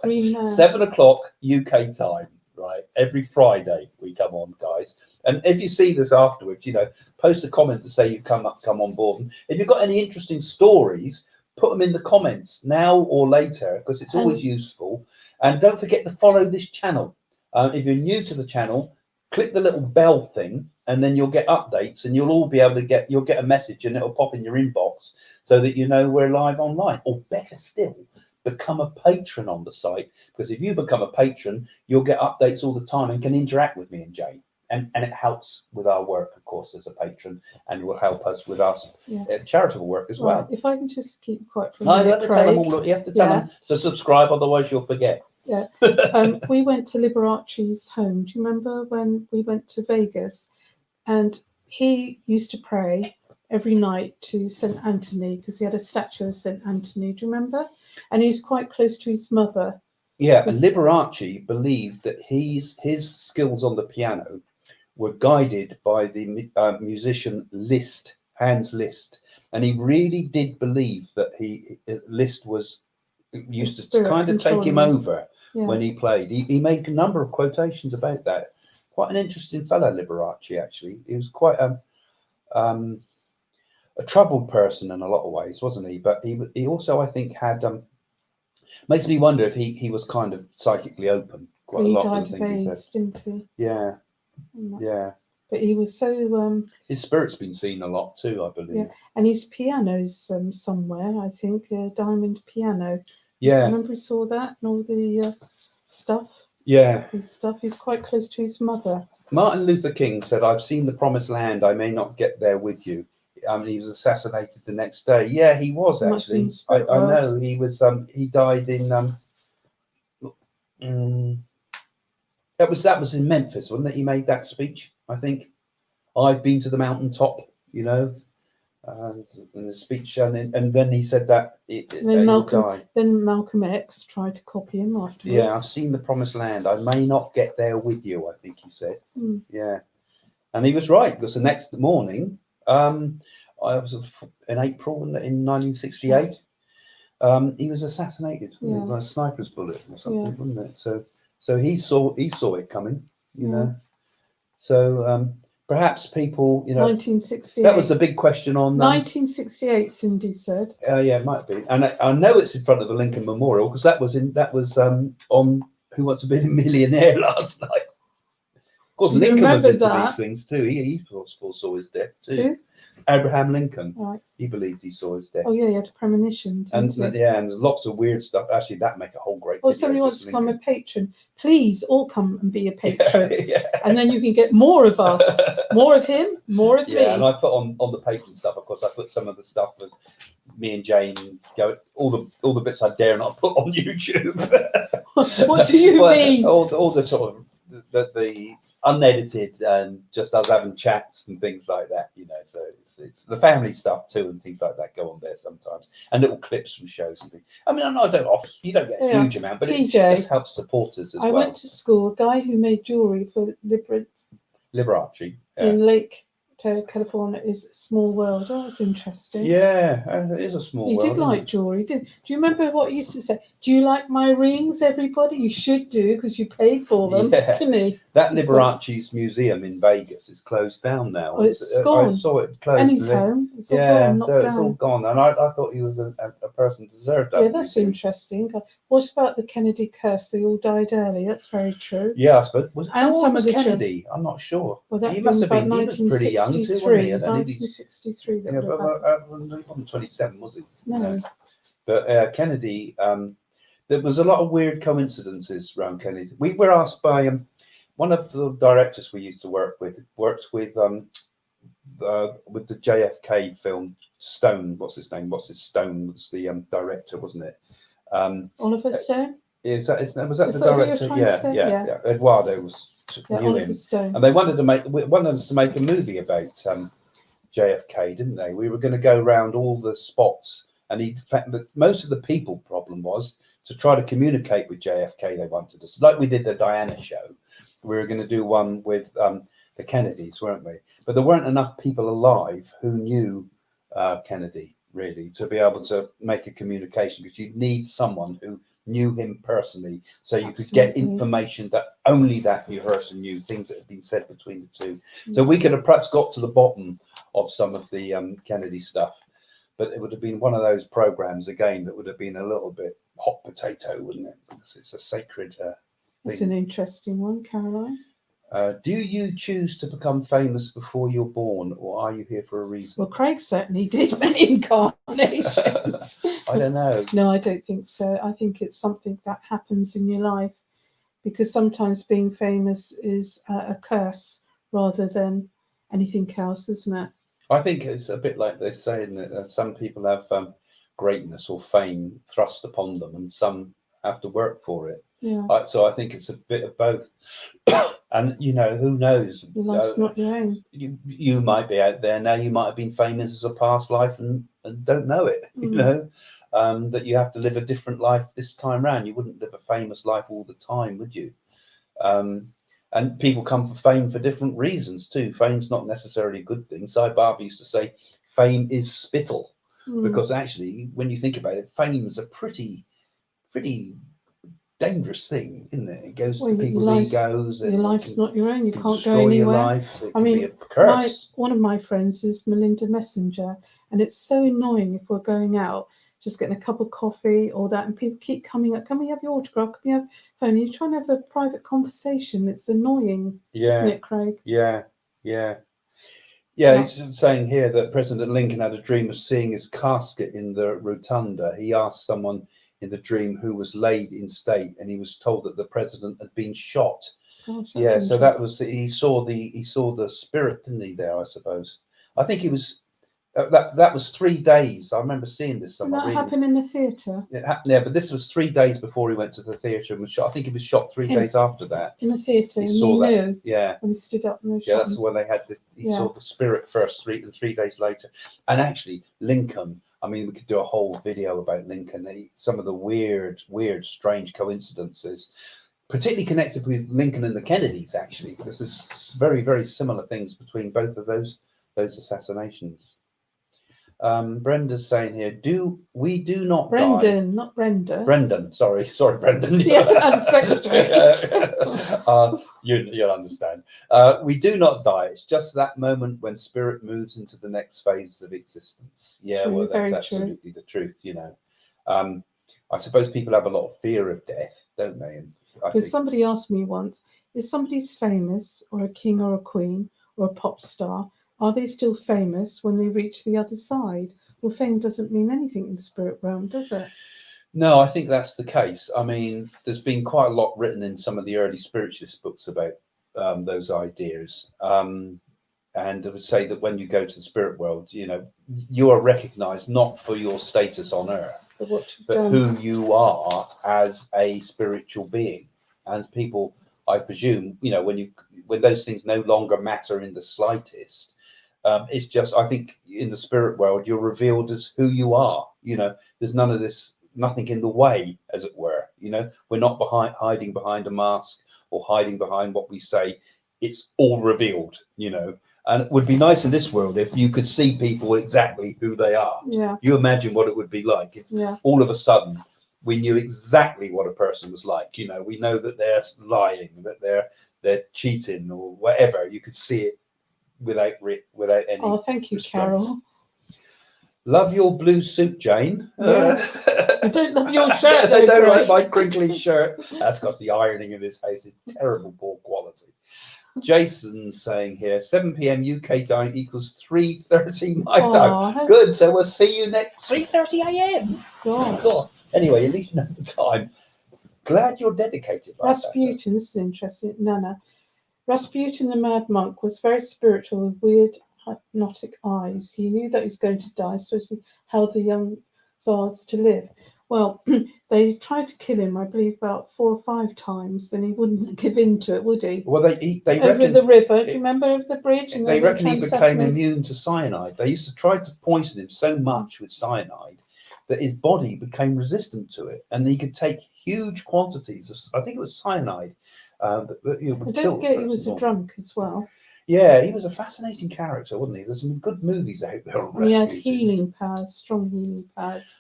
[SPEAKER 1] 7 o'clock UK time, right? Every Friday we come on, guys. And if you see this afterwards, post a comment to say you come on board. And if you've got any interesting stories, put them in the comments now or later, because it's always useful. And don't forget to follow this channel. If you're new to the channel, click the little bell thing, and then you'll get updates, and you'll all be able to you'll get a message, and it'll pop in your inbox so that you know we're live online. Or better still, become a patron on the site, because if you become a patron, you'll get updates all the time and can interact with me and Jane. And it helps with our work, of course, as a patron, and will help us with our charitable work as well.
[SPEAKER 2] If I can just keep quiet for a
[SPEAKER 1] No,
[SPEAKER 2] minute,
[SPEAKER 1] you have to tell them all. You have to tell them to subscribe, otherwise you'll forget.
[SPEAKER 2] Yeah. We went to Liberace's home. Do you remember when we went to Vegas? And he used to pray every night to St. Anthony, because he had a statue of St. Anthony. Do you remember? And he was quite close to his mother.
[SPEAKER 1] Yeah, and Liberace believed that his skills on the piano were guided by the musician Hans Liszt. And he really did believe that Liszt was used to kind of take him over when he played. He made a number of quotations about that. Quite an interesting fellow, Liberace, actually. He was quite a troubled person in a lot of ways, wasn't he? But he also, I think, had makes me wonder if he was kind of psychically open quite a
[SPEAKER 2] He
[SPEAKER 1] lot
[SPEAKER 2] died
[SPEAKER 1] of the
[SPEAKER 2] of
[SPEAKER 1] things he said.
[SPEAKER 2] AIDS, didn't he?
[SPEAKER 1] Yeah,
[SPEAKER 2] And that-
[SPEAKER 1] yeah.
[SPEAKER 2] But he was so
[SPEAKER 1] His spirit's been seen a lot too, I believe.
[SPEAKER 2] yeah, and his piano's somewhere. I think diamond piano.
[SPEAKER 1] Yeah,
[SPEAKER 2] Remember we saw that and all the stuff.
[SPEAKER 1] yeah.
[SPEAKER 2] His stuff. He's quite close to his mother.
[SPEAKER 1] Martin Luther King said, "I've seen the promised land. I may not get there with you." He was assassinated the next day. Yeah, he was
[SPEAKER 2] Much in
[SPEAKER 1] actually.
[SPEAKER 2] the spirit
[SPEAKER 1] I
[SPEAKER 2] world.
[SPEAKER 1] know he was. He died in. That was in Memphis, wasn't it? He made that speech. I think I've been to the mountaintop, you know, and the speech, and then he said that
[SPEAKER 2] And then Malcolm X tried to copy him afterwards.
[SPEAKER 1] Yeah, I've seen the promised land. I may not get there with you, I think he said.
[SPEAKER 2] Mm.
[SPEAKER 1] Yeah. And he was right, because the next morning, I was in April in 1968, he was assassinated by a sniper's bullet or something, wasn't it? So he saw it coming, you know. So perhaps people, you know,
[SPEAKER 2] 1968.
[SPEAKER 1] that was the big question on
[SPEAKER 2] 1968. Cindy said.
[SPEAKER 1] Yeah, it might be, and I know it's in front of the Lincoln Memorial because that was on Who Wants to Be a Millionaire last night. Of course, Lincoln was into these things too. He foresaw his death too.
[SPEAKER 2] Who?
[SPEAKER 1] Abraham Lincoln.
[SPEAKER 2] Right.
[SPEAKER 1] He believed he saw his death.
[SPEAKER 2] Oh yeah, he had a premonition.
[SPEAKER 1] And there's lots of weird stuff. Actually, that make a whole great.
[SPEAKER 2] Oh, somebody wants to become a patron. Please all come and be a patron,
[SPEAKER 1] yeah.
[SPEAKER 2] And then you can get more of us, more of him, more of me.
[SPEAKER 1] Yeah, and I put on the patron stuff. Of course, I put some of the stuff with me and Jane go all the bits I dare not put on YouTube.
[SPEAKER 2] What do you mean?
[SPEAKER 1] All the sort of the unedited and just us having chats and things like that, you know. So it's the family stuff too and things like that go on there sometimes, and little clips from shows and things. I mean, you don't get a huge amount, but it just helps supporters as well.
[SPEAKER 2] I went to school. A guy who made jewelry for
[SPEAKER 1] Liberace
[SPEAKER 2] in Lake California is a small world. Oh, that's interesting.
[SPEAKER 1] Yeah, it is a small world.
[SPEAKER 2] He did like jewelry. Do you remember what he used to say? Do you like my rings, everybody? You should do because you paid for them. Didn't he?
[SPEAKER 1] That Liberace's museum in Vegas is closed down now.
[SPEAKER 2] Oh, it's gone.
[SPEAKER 1] I saw it closed.
[SPEAKER 2] And his home. It's all gone,
[SPEAKER 1] so it's all gone. And I thought he was a person who deserved that.
[SPEAKER 2] Yeah, that's museum. Interesting. What about the Kennedy curse? They all died early. That's very true.
[SPEAKER 1] Yeah, I suppose. How old was Kennedy? I'm not sure.
[SPEAKER 2] Well,
[SPEAKER 1] he must have been. He was pretty young too, wasn't he?
[SPEAKER 2] 1963.
[SPEAKER 1] Yeah, but he wasn't 27, was he?
[SPEAKER 2] No.
[SPEAKER 1] But Kennedy, there was a lot of weird coincidences around Kennedy. We were asked by one of the directors we used to work with. Worked with the JFK film Stone. What's his name? Stone was the director, wasn't it?
[SPEAKER 2] Oliver Stone.
[SPEAKER 1] Was that the director? Yeah. Eduardo was.
[SPEAKER 2] Oliver Stone.
[SPEAKER 1] And they wanted us to make a movie about JFK, didn't they? We were going to go around all the spots, and most of the people problem was to try to communicate with JFK. They wanted us, like we did the Diana show. We were going to do one with the Kennedys, weren't we? But there weren't enough people alive who knew Kennedy really to be able to make a communication, because you'd need someone who knew him personally, so you could get information that only that person knew, things that had been said between the two. So we could have perhaps got to the bottom of some of the Kennedy stuff, but it would have been one of those programs again that would have been a little bit hot potato, wouldn't it? Because it's a sacred thing.
[SPEAKER 2] It's an interesting one, Caroline.
[SPEAKER 1] Do you choose to become famous before you're born, or are you here for a reason?
[SPEAKER 2] Well, Craig certainly did many incarnations.
[SPEAKER 1] I don't know.
[SPEAKER 2] No, I don't think so. I think it's something that happens in your life, because sometimes being famous is a curse rather than anything else, isn't it?
[SPEAKER 1] I think it's a bit like they say, isn't it? That some people have greatness or fame thrust upon them, and some have to work for it.
[SPEAKER 2] Yeah.
[SPEAKER 1] So I think it's a bit of both. And you know, who knows?
[SPEAKER 2] Your life's not your own.
[SPEAKER 1] You might be out there now. You might have been famous as a past life and don't know it. You know, that you have to live a different life this time round. You wouldn't live a famous life all the time, would you? And people come for fame for different reasons too. Fame's not necessarily a good thing. Cy Barber used to say, "Fame is spittle," because actually, when you think about it, fame's a pretty dangerous thing, isn't it? It goes to people's egos.
[SPEAKER 2] Your life's not your own. You can't go anywhere.
[SPEAKER 1] I mean,
[SPEAKER 2] one of my friends is Melinda Messenger, And it's so annoying if we're going out, just getting a cup of coffee or that, and people keep coming up, can we have your autograph? Can we have phone? You're trying to have a private conversation. It's annoying, isn't it, Craig?
[SPEAKER 1] Yeah. Yeah,
[SPEAKER 2] Yeah.
[SPEAKER 1] he's saying here that President Lincoln had a dream of seeing his casket in the rotunda. He asked someone in the dream who was laid in state, and he was told that the president had been shot.
[SPEAKER 2] Gosh,
[SPEAKER 1] Yeah, so that was, he saw the spirit, didn't he? There, I suppose. I think he was that was 3 days. I remember seeing this somewhere.
[SPEAKER 2] Did that happen in the theatre?
[SPEAKER 1] It happened, yeah, but this was 3 days before he went to the theatre and was shot. I think he was shot 3 days after that.
[SPEAKER 2] In the theatre,
[SPEAKER 1] He
[SPEAKER 2] and
[SPEAKER 1] saw that.
[SPEAKER 2] knew
[SPEAKER 1] Yeah.
[SPEAKER 2] when he stood up and
[SPEAKER 1] Yeah, that's when they had he saw the spirit first, 3 days later. And actually, Lincoln, I mean, we could do a whole video about Lincoln. Some of the weird, strange coincidences, particularly connected with Lincoln and the Kennedys, actually, because there's very, very similar things between both of those assassinations. Brenda's saying here, we do not
[SPEAKER 2] Brendan,
[SPEAKER 1] die.
[SPEAKER 2] not Brenda.
[SPEAKER 1] Brendan, sorry, Brendan.
[SPEAKER 2] Yes, I'm so
[SPEAKER 1] You'll understand. We do not die. It's just that moment when spirit moves into the next phase of existence. Yeah,
[SPEAKER 2] True,
[SPEAKER 1] well, that's absolutely the truth. You know, I suppose people have a lot of fear of death, don't they? And
[SPEAKER 2] because somebody asked me once, if somebody's famous or a king or a queen or a pop star, are they still famous when they reach the other side? Well, fame doesn't mean anything in the spirit realm, does it?
[SPEAKER 1] No, I think that's the case. I mean, there's been quite a lot written in some of the early spiritualist books about those ideas. And I would say that when you go to the spirit world, you know, you are recognized not for your status on earth, but who you are as a spiritual being. And people, I presume, you know, when those things no longer matter in the slightest, it's just, I think in the spirit world, you're revealed as who you are. You know, there's nothing in the way, as it were. You know, we're not hiding behind a mask or hiding behind what we say. It's all revealed, you know. And it would be nice in this world if you could see people exactly who they are.
[SPEAKER 2] Yeah.
[SPEAKER 1] You imagine what it would be like if all of a sudden we knew exactly what a person was like. You know, we know that they're lying, that they're cheating or whatever. You could see it without any.
[SPEAKER 2] Oh, thank you,
[SPEAKER 1] restraints.
[SPEAKER 2] Carol.
[SPEAKER 1] Love your blue suit, Jane.
[SPEAKER 2] Yes. I don't love your shirt.
[SPEAKER 1] They don't like my crinkly shirt. That's because the ironing in this house is terrible, poor quality. Jason's saying here, 7 p.m. UK time equals 3:30 my time. Good. So we'll see you next 3:30 a.m. God. Anyway, at least you know the time. Glad you're dedicated.
[SPEAKER 2] Rasputin, this is interesting. Nana. Rasputin, the mad monk, was very spiritual with weird hypnotic eyes. He knew that he was going to die, so he held the young Tsars to live. Well, they tried to kill him, I believe, about 4 or 5 times, and he wouldn't give in to it, would he?
[SPEAKER 1] Well, they
[SPEAKER 2] over the river. Do you remember over the bridge? And
[SPEAKER 1] they reckon he became immune to cyanide. They used to try to poison him so much with cyanide that his body became resistant to it, and he could take huge quantities of, I think it was cyanide. But
[SPEAKER 2] don't forget he was a drunk as well.
[SPEAKER 1] Yeah, he was a fascinating character, wasn't he? There's some good movies out there.
[SPEAKER 2] He had healing powers, strong healing powers.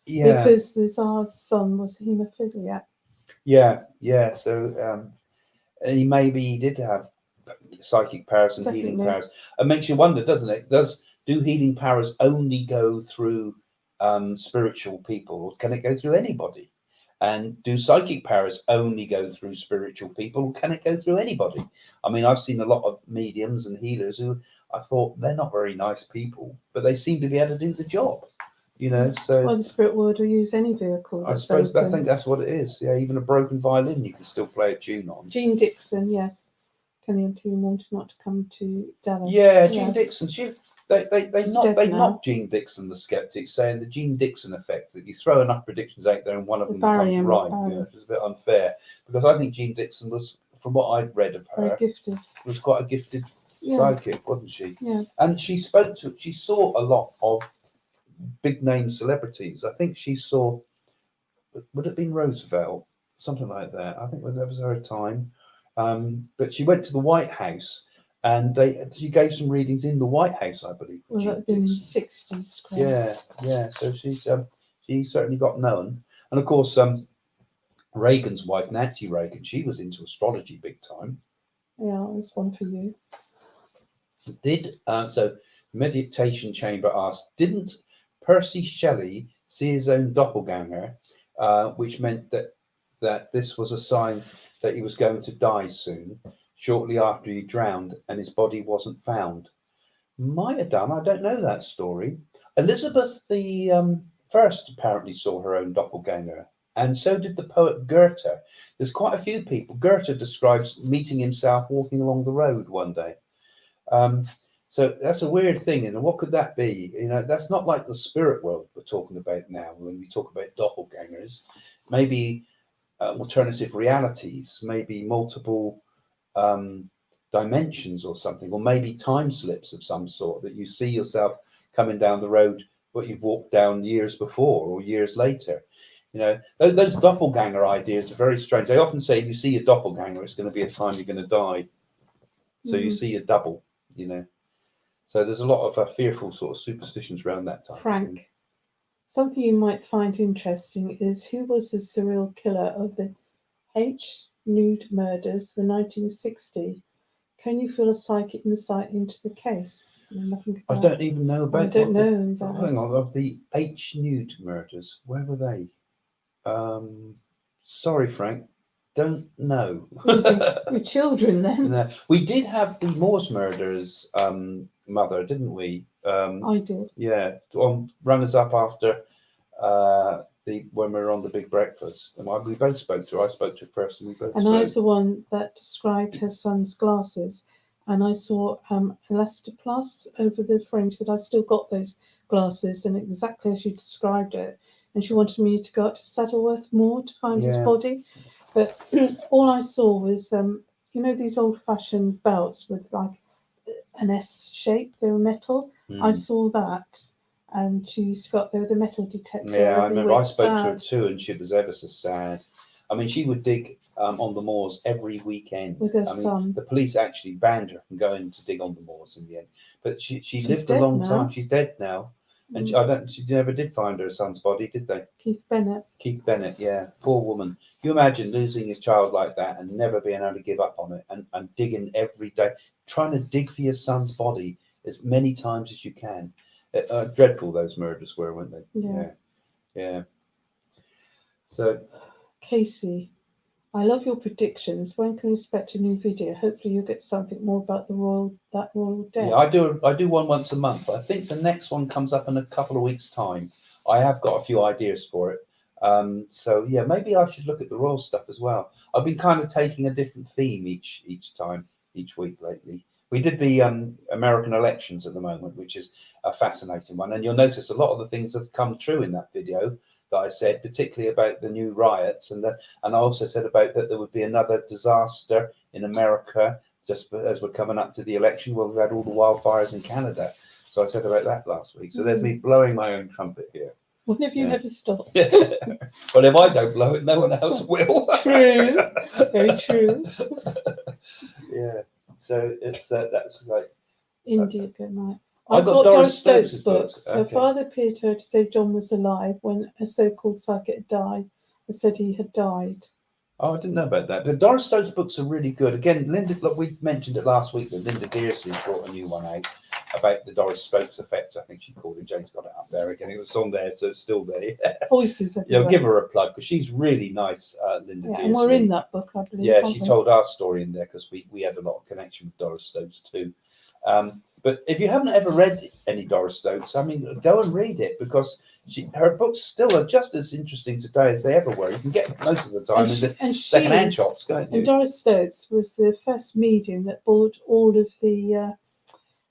[SPEAKER 1] Yeah,
[SPEAKER 2] because the Tsar's son was haemophilia.
[SPEAKER 1] Yeah. So he did have psychic powers and healing powers. It makes you wonder, doesn't it? Do healing powers only go through spiritual people, or can it go through anybody? And do psychic powers only go through spiritual people, or can it go through anybody? I mean, I've seen a lot of mediums and healers who I thought they're not very nice people, but they seem to be able to do the job. You know, so
[SPEAKER 2] well, the spirit world will use any vehicle.
[SPEAKER 1] I suppose I think that's what it is. Yeah, even a broken violin you can still play a tune on.
[SPEAKER 2] Jean Dixon, yes. Kenny and Team wanted not to come to Dallas.
[SPEAKER 1] Yeah, Jean Dixon. They knocked Jean Dixon, the skeptics, saying the Jean Dixon effect, that you throw enough predictions out there and one of them becomes right. Yeah, it was a bit unfair, because I think Jean Dixon was, from what I'd read of her, was quite a gifted psychic, wasn't she?
[SPEAKER 2] Yeah.
[SPEAKER 1] And she saw a lot of big name celebrities. I think she saw, would it have been Roosevelt, something like that. I think that was her time. But she went to the White House, and she gave some readings in the White House, I believe.
[SPEAKER 2] Well, that had been in the 60s.
[SPEAKER 1] Yeah. So she certainly got known. And of course, Reagan's wife, Nancy Reagan, she was into astrology big time.
[SPEAKER 2] Yeah, there's one for you.
[SPEAKER 1] So Meditation Chamber asked, didn't Percy Shelley see his own doppelganger, which meant that this was a sign that he was going to die soon, shortly after he drowned and his body wasn't found? Might have done. I don't know that story. Elizabeth the First apparently saw her own doppelganger, and so did the poet Goethe. There's quite a few people. Goethe describes meeting himself walking along the road one day. So that's a weird thing. And what could that be? You know, that's not like the spirit world we're talking about now when we talk about doppelgangers. Maybe alternative realities, maybe multiple dimensions or something, or maybe time slips of some sort, that you see yourself coming down the road what you've walked down years before or years later. You know, those doppelganger ideas are very strange. They often say if you see a doppelganger, it's going to be a time you're going to die. So you see a double, you know. So there's a lot of fearful sort of superstitions around that type of thing.
[SPEAKER 2] Frank, something you might find interesting is who was the serial killer of the H. Nude murders, the 1960? Can you feel a psychic insight into the case?
[SPEAKER 1] I don't even know about.
[SPEAKER 2] I don't know.
[SPEAKER 1] Hang on, of the H. Nude murders, where were they? Sorry, Frank, don't know.
[SPEAKER 2] We're children then.
[SPEAKER 1] No. We did have the Moors murders, mother, didn't we?
[SPEAKER 2] I did.
[SPEAKER 1] Yeah, on runners up after when we were on the Big Breakfast, and we both spoke to her. I spoke to her first, and we both.
[SPEAKER 2] And I was the one that described her son's glasses, and I saw elastoplast over the frame. She said, "I still got those glasses, and exactly as you described it." And she wanted me to go up to Saddleworth Moor to find his body, but all I saw was, you know, these old-fashioned belts with like an S shape. They were metal. I saw that. And she's got the metal detector.
[SPEAKER 1] Yeah, I remember. I spoke to her too, and she was ever so sad. I mean, she would dig on the moors every weekend.
[SPEAKER 2] With her son.
[SPEAKER 1] The police actually banned her from going to dig on the moors in the end. But she lived a long time. She's dead now, and she never did find her son's body, did they?
[SPEAKER 2] Keith Bennett,
[SPEAKER 1] yeah, poor woman. Can you imagine losing a child like that and never being able to give up on it, and digging every day, trying to dig for your son's body as many times as you can. Dreadful those murders were, weren't they? Yeah. So,
[SPEAKER 2] Casey, I love your predictions. When can we expect a new video? Hopefully, you'll get something more about the royal death.
[SPEAKER 1] Yeah, I do one once a month. I think the next one comes up in a couple of weeks' time. I have got a few ideas for it. So yeah, maybe I should look at the royal stuff as well. I've been kind of taking a different theme each week lately. We did the American elections at the moment, which is a fascinating one. And you'll notice a lot of the things have come true in that video that I said, particularly about the new riots. And I also said about that there would be another disaster in America just as we're coming up to the election, where we've had all the wildfires in Canada. So I said about that last week. So there's me blowing my own trumpet here.
[SPEAKER 2] When have you ever stopped?
[SPEAKER 1] Well, if I don't blow it, no one else will.
[SPEAKER 2] True. Very true.
[SPEAKER 1] Yeah. So it's that's like
[SPEAKER 2] India, good night.
[SPEAKER 1] I got Doris Stokes' books.
[SPEAKER 2] Her father appeared to her to say John was alive when a so-called psychic died and said he had died.
[SPEAKER 1] Oh, I didn't know about that. But Doris Stokes' books are really good. Again, Linda, look, we mentioned it last week that Linda Dearsley brought a new one out about the Doris Stokes effect. I think she called it. Jane's got it up there again. It was on there, so it's still there.
[SPEAKER 2] Voices.
[SPEAKER 1] Yeah, give her a plug because she's really nice, Linda Dearsley.
[SPEAKER 2] And we're in that book, I believe.
[SPEAKER 1] Yeah, she told our story in there because we had a lot of connection with Doris Stokes too. But if you haven't ever read any Doris Stokes, I mean, go and read it because her books still are just as interesting today as they ever were. You can get most of the time in the second-hand shops, can't you?
[SPEAKER 2] And Doris Stokes was the first medium that brought all of the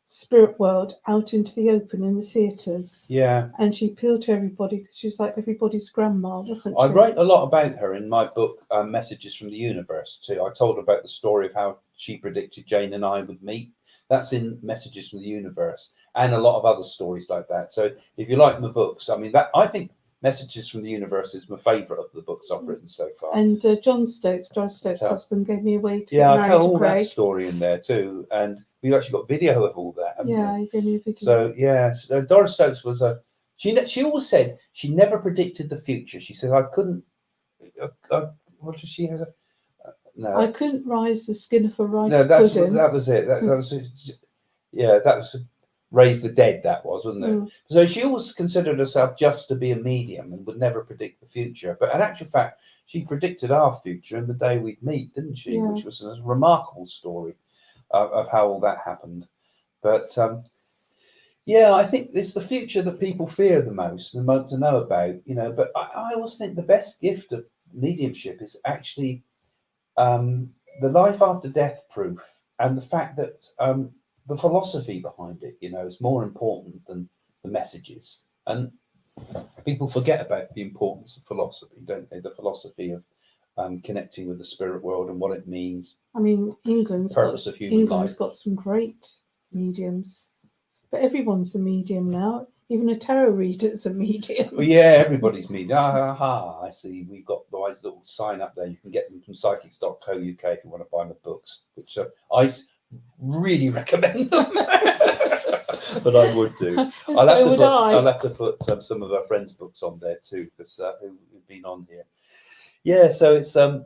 [SPEAKER 2] spirit world out into the open in the theatres.
[SPEAKER 1] Yeah.
[SPEAKER 2] And she appealed to everybody because she was like everybody's grandma, wasn't she?
[SPEAKER 1] I write a lot about her in my book, Messages from the Universe, too. I told her about the story of how she predicted Jane and I would meet. That's in Messages from the Universe, and a lot of other stories like that. So if you like my books, I mean, I think Messages from the Universe is my favourite of the books I've written so far.
[SPEAKER 2] And John Stokes, Doris Stokes' husband, gave me a way to
[SPEAKER 1] get married
[SPEAKER 2] to
[SPEAKER 1] I tell all
[SPEAKER 2] Craig.
[SPEAKER 1] That story in there too, and we've actually got video of all that.
[SPEAKER 2] Yeah, you gave me a video.
[SPEAKER 1] So yeah, so Doris Stokes was she always said she never predicted the future. She said I couldn't. What did she have? No,
[SPEAKER 2] I couldn't rise the skin of a rice
[SPEAKER 1] pudding.
[SPEAKER 2] No,
[SPEAKER 1] that was it. That was it. Yeah, that was. raise the dead, that was, wasn't it?
[SPEAKER 2] Mm.
[SPEAKER 1] So she always considered herself just to be a medium and would never predict the future. But in actual fact, she predicted our future and the day we'd meet, didn't she?
[SPEAKER 2] Yeah.
[SPEAKER 1] Which was a remarkable story of how all that happened. But yeah, I think it's the future that people fear the most and want to know about, you know. But I always think the best gift of mediumship is actually the life after death proof, and the fact that the philosophy behind it, you know, is more important than the messages. And people forget about the importance of philosophy, don't they? The philosophy of connecting with the spirit world and what it means.
[SPEAKER 2] I mean, England's
[SPEAKER 1] Purpose of human life.
[SPEAKER 2] got some great mediums, but everyone's a medium now. Even a tarot reader's a medium.
[SPEAKER 1] Well, yeah, everybody's medium. I see. We've got the nice little sign up there. You can get them from psychics.co.uk if you want to buy the books, which I really recommend them. But I would do. I'll have to put some of our friends' books on there too, because who've been on here. Yeah, so it's
[SPEAKER 2] How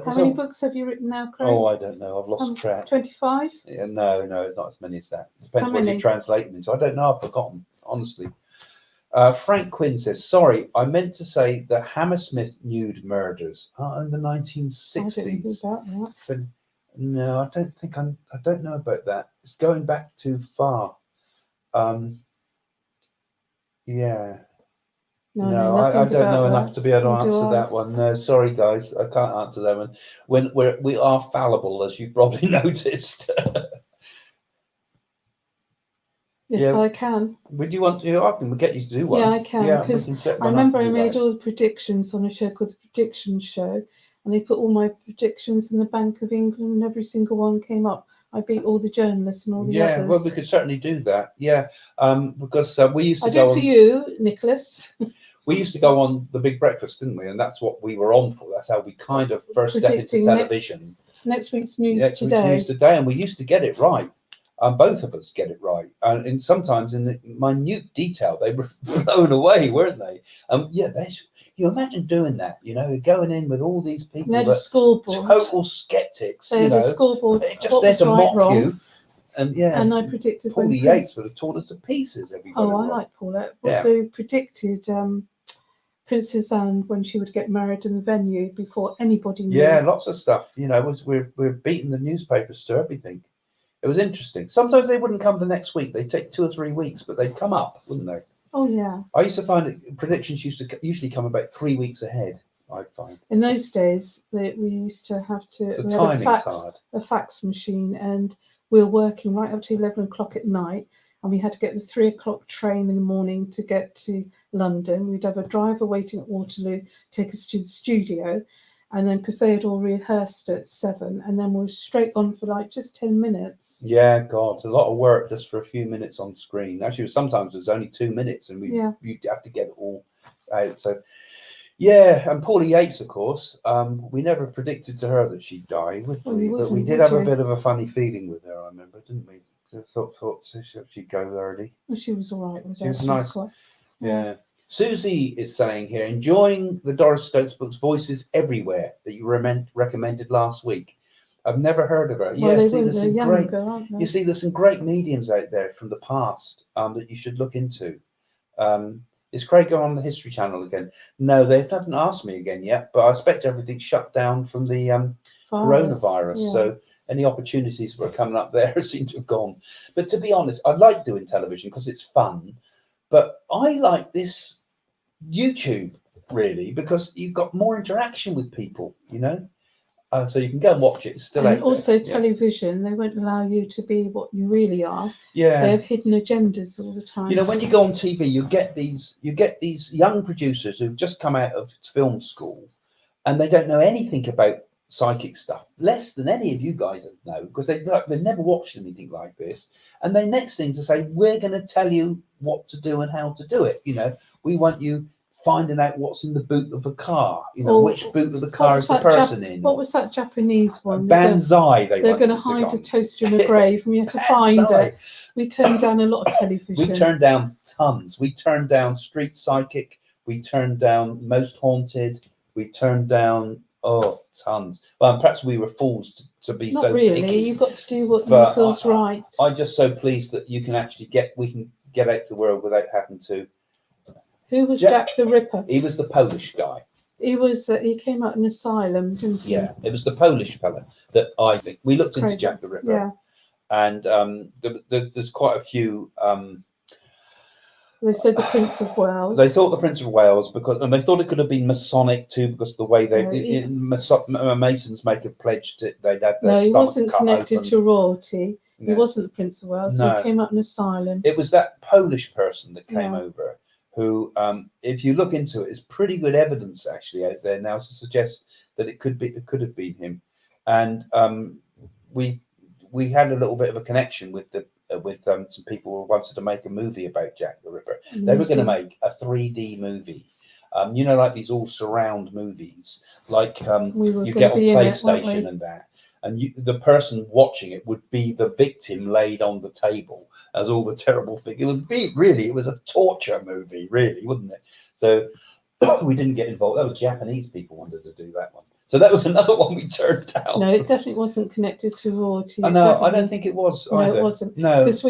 [SPEAKER 2] many books have you written now, Craig?
[SPEAKER 1] Oh, I don't know. I've lost track.
[SPEAKER 2] 25?
[SPEAKER 1] Yeah, no, it's not as many as that. Depends what you translate them into. I don't know. I've forgotten, honestly. Frank Quinn says, "Sorry, I meant to say the Hammersmith nude murders in the 1960s."
[SPEAKER 2] I don't know about that.
[SPEAKER 1] No, I don't think I don't know about that. It's going back too far. Yeah. No, I don't know enough to be able to answer that one. No, sorry guys, I can't answer that one. When we are fallible, as you've probably noticed.
[SPEAKER 2] Yes, yeah. I can.
[SPEAKER 1] Would you want to? I can get you to do one.
[SPEAKER 2] Yeah, I can, because I remember I made all the predictions on a show called The Prediction Show, and they put all my predictions in the Bank of England, and every single one came up. I beat all the journalists and all the others.
[SPEAKER 1] Yeah, well, we could certainly do that. Yeah, because we used to
[SPEAKER 2] go on. I did for you, Nicholas.
[SPEAKER 1] We used to go on The Big Breakfast, didn't we? And that's what we were on for. That's how we kind of first stepped into television.
[SPEAKER 2] Next week's news today.
[SPEAKER 1] And we used to get it right. Both of us get it right, and sometimes in the minute detail they were blown away, weren't they? You imagine doing that, you know, going in with all these people,
[SPEAKER 2] they had a scoreboard,
[SPEAKER 1] total skeptics.
[SPEAKER 2] They had a scoreboard,
[SPEAKER 1] they're just there to mock you. And yeah,
[SPEAKER 2] and I predicted
[SPEAKER 1] Paulie Yates would have torn us to pieces. Everybody.
[SPEAKER 2] Oh, I like Paulette. Yeah. They predicted Princess Anne when she would get married in the venue before anybody knew.
[SPEAKER 1] Yeah, lots of stuff. You know, we're beating the newspapers to everything. It was interesting. Sometimes they wouldn't come the next week. They'd take 2 or 3 weeks, but they'd come up, wouldn't they?
[SPEAKER 2] Oh, yeah.
[SPEAKER 1] I used to find that predictions used to usually come about 3 weeks ahead, I'd find.
[SPEAKER 2] In those days, we used to have to...
[SPEAKER 1] The timing's hard.
[SPEAKER 2] A fax machine, and we were working right up to 11 o'clock at night, and we had to get the 3 o'clock train in the morning to get to London. We'd have a driver waiting at Waterloo, take us to the studio, and then because they had all rehearsed at 7, and then we were straight on for like just 10 minutes. Yeah,
[SPEAKER 1] God, a lot of work just for a few minutes on screen. Actually, sometimes it was only 2 minutes, and you'd have to get it all out. So, yeah, and Paulie Yates, of course, we never predicted to her that she'd die, would we? But we did have a bit of a funny feeling with her, I remember, didn't we? So thought she'd go early.
[SPEAKER 2] Well, she was all right with that.
[SPEAKER 1] She was nice. Yeah. Susie is saying here, enjoying the Doris Stokes books, Voices Everywhere, that you recommended last week. I've never heard of her.
[SPEAKER 2] Well, you
[SPEAKER 1] see, there's some great mediums out there from the past that you should look into. Is Craig on the History Channel again? No, they haven't asked me again yet, but I expect everything's shut down from the coronavirus. Yeah. So any opportunities that were coming up there seem to have gone. But to be honest, I'd like doing television because it's fun. But I like this YouTube really because you've got more interaction with people, you know. So you can go and watch it. It's still out there.
[SPEAKER 2] Also, television, they won't allow you to be what you really are.
[SPEAKER 1] Yeah,
[SPEAKER 2] they have hidden agendas all the time.
[SPEAKER 1] You know, when you go on TV, you get these young producers who've just come out of film school, and they don't know anything about psychic stuff, less than any of you guys know, because they've never watched anything like this. And the next thing to say, we're going to tell you what to do and how to do it. You know, we want you finding out what's in the boot of the car. You know, which boot of the car is the person in.
[SPEAKER 2] What was that Japanese one?
[SPEAKER 1] Banzai.
[SPEAKER 2] They're going to hide a toaster in a grave, and we had to find it. We turned down a lot of television.
[SPEAKER 1] We turned down tons. We turned down Street Psychic. We turned down Most Haunted. We turned down Oh, tons. Well, perhaps we were fools to be
[SPEAKER 2] Not
[SPEAKER 1] so
[SPEAKER 2] really.
[SPEAKER 1] picky.
[SPEAKER 2] You've got to do what
[SPEAKER 1] But
[SPEAKER 2] you feels right.
[SPEAKER 1] I'm just so pleased that you can actually we can get out to the world without having to.
[SPEAKER 2] Who was Jack the Ripper?
[SPEAKER 1] He was the Polish guy.
[SPEAKER 2] He was. He came out in asylum, didn't he?
[SPEAKER 1] Yeah, it was the Polish fella that I think we looked into
[SPEAKER 2] Crazy.
[SPEAKER 1] Jack the Ripper.
[SPEAKER 2] Yeah.
[SPEAKER 1] And there's quite a few.
[SPEAKER 2] They said the Prince of Wales.
[SPEAKER 1] They thought the Prince of Wales and they thought it could have been Masonic too, because of the way Masons make a pledge to they'd have their
[SPEAKER 2] he
[SPEAKER 1] stomach
[SPEAKER 2] wasn't
[SPEAKER 1] cut
[SPEAKER 2] connected
[SPEAKER 1] open.
[SPEAKER 2] to royalty.
[SPEAKER 1] No.
[SPEAKER 2] He wasn't the Prince of Wales.
[SPEAKER 1] No.
[SPEAKER 2] He came out in asylum.
[SPEAKER 1] It was that Polish person that came over, who, if you look into it, is pretty good evidence actually out there now to suggest that it could have been him. And we had a little bit of a connection with some people who wanted to make a movie about Jack the Ripper. They were going to make a 3D movie. Like these all surround movies, like you get on PlayStation and that. And the person watching it would be the victim laid on the table as all the terrible things. It was a torture movie, really, wouldn't it? So we didn't get involved. That was Japanese people wanted to do that one. So that was another one we turned down.
[SPEAKER 2] No, it definitely wasn't connected to royalty.
[SPEAKER 1] No, I don't think it was either.
[SPEAKER 2] No, it wasn't.
[SPEAKER 1] No.
[SPEAKER 2] Because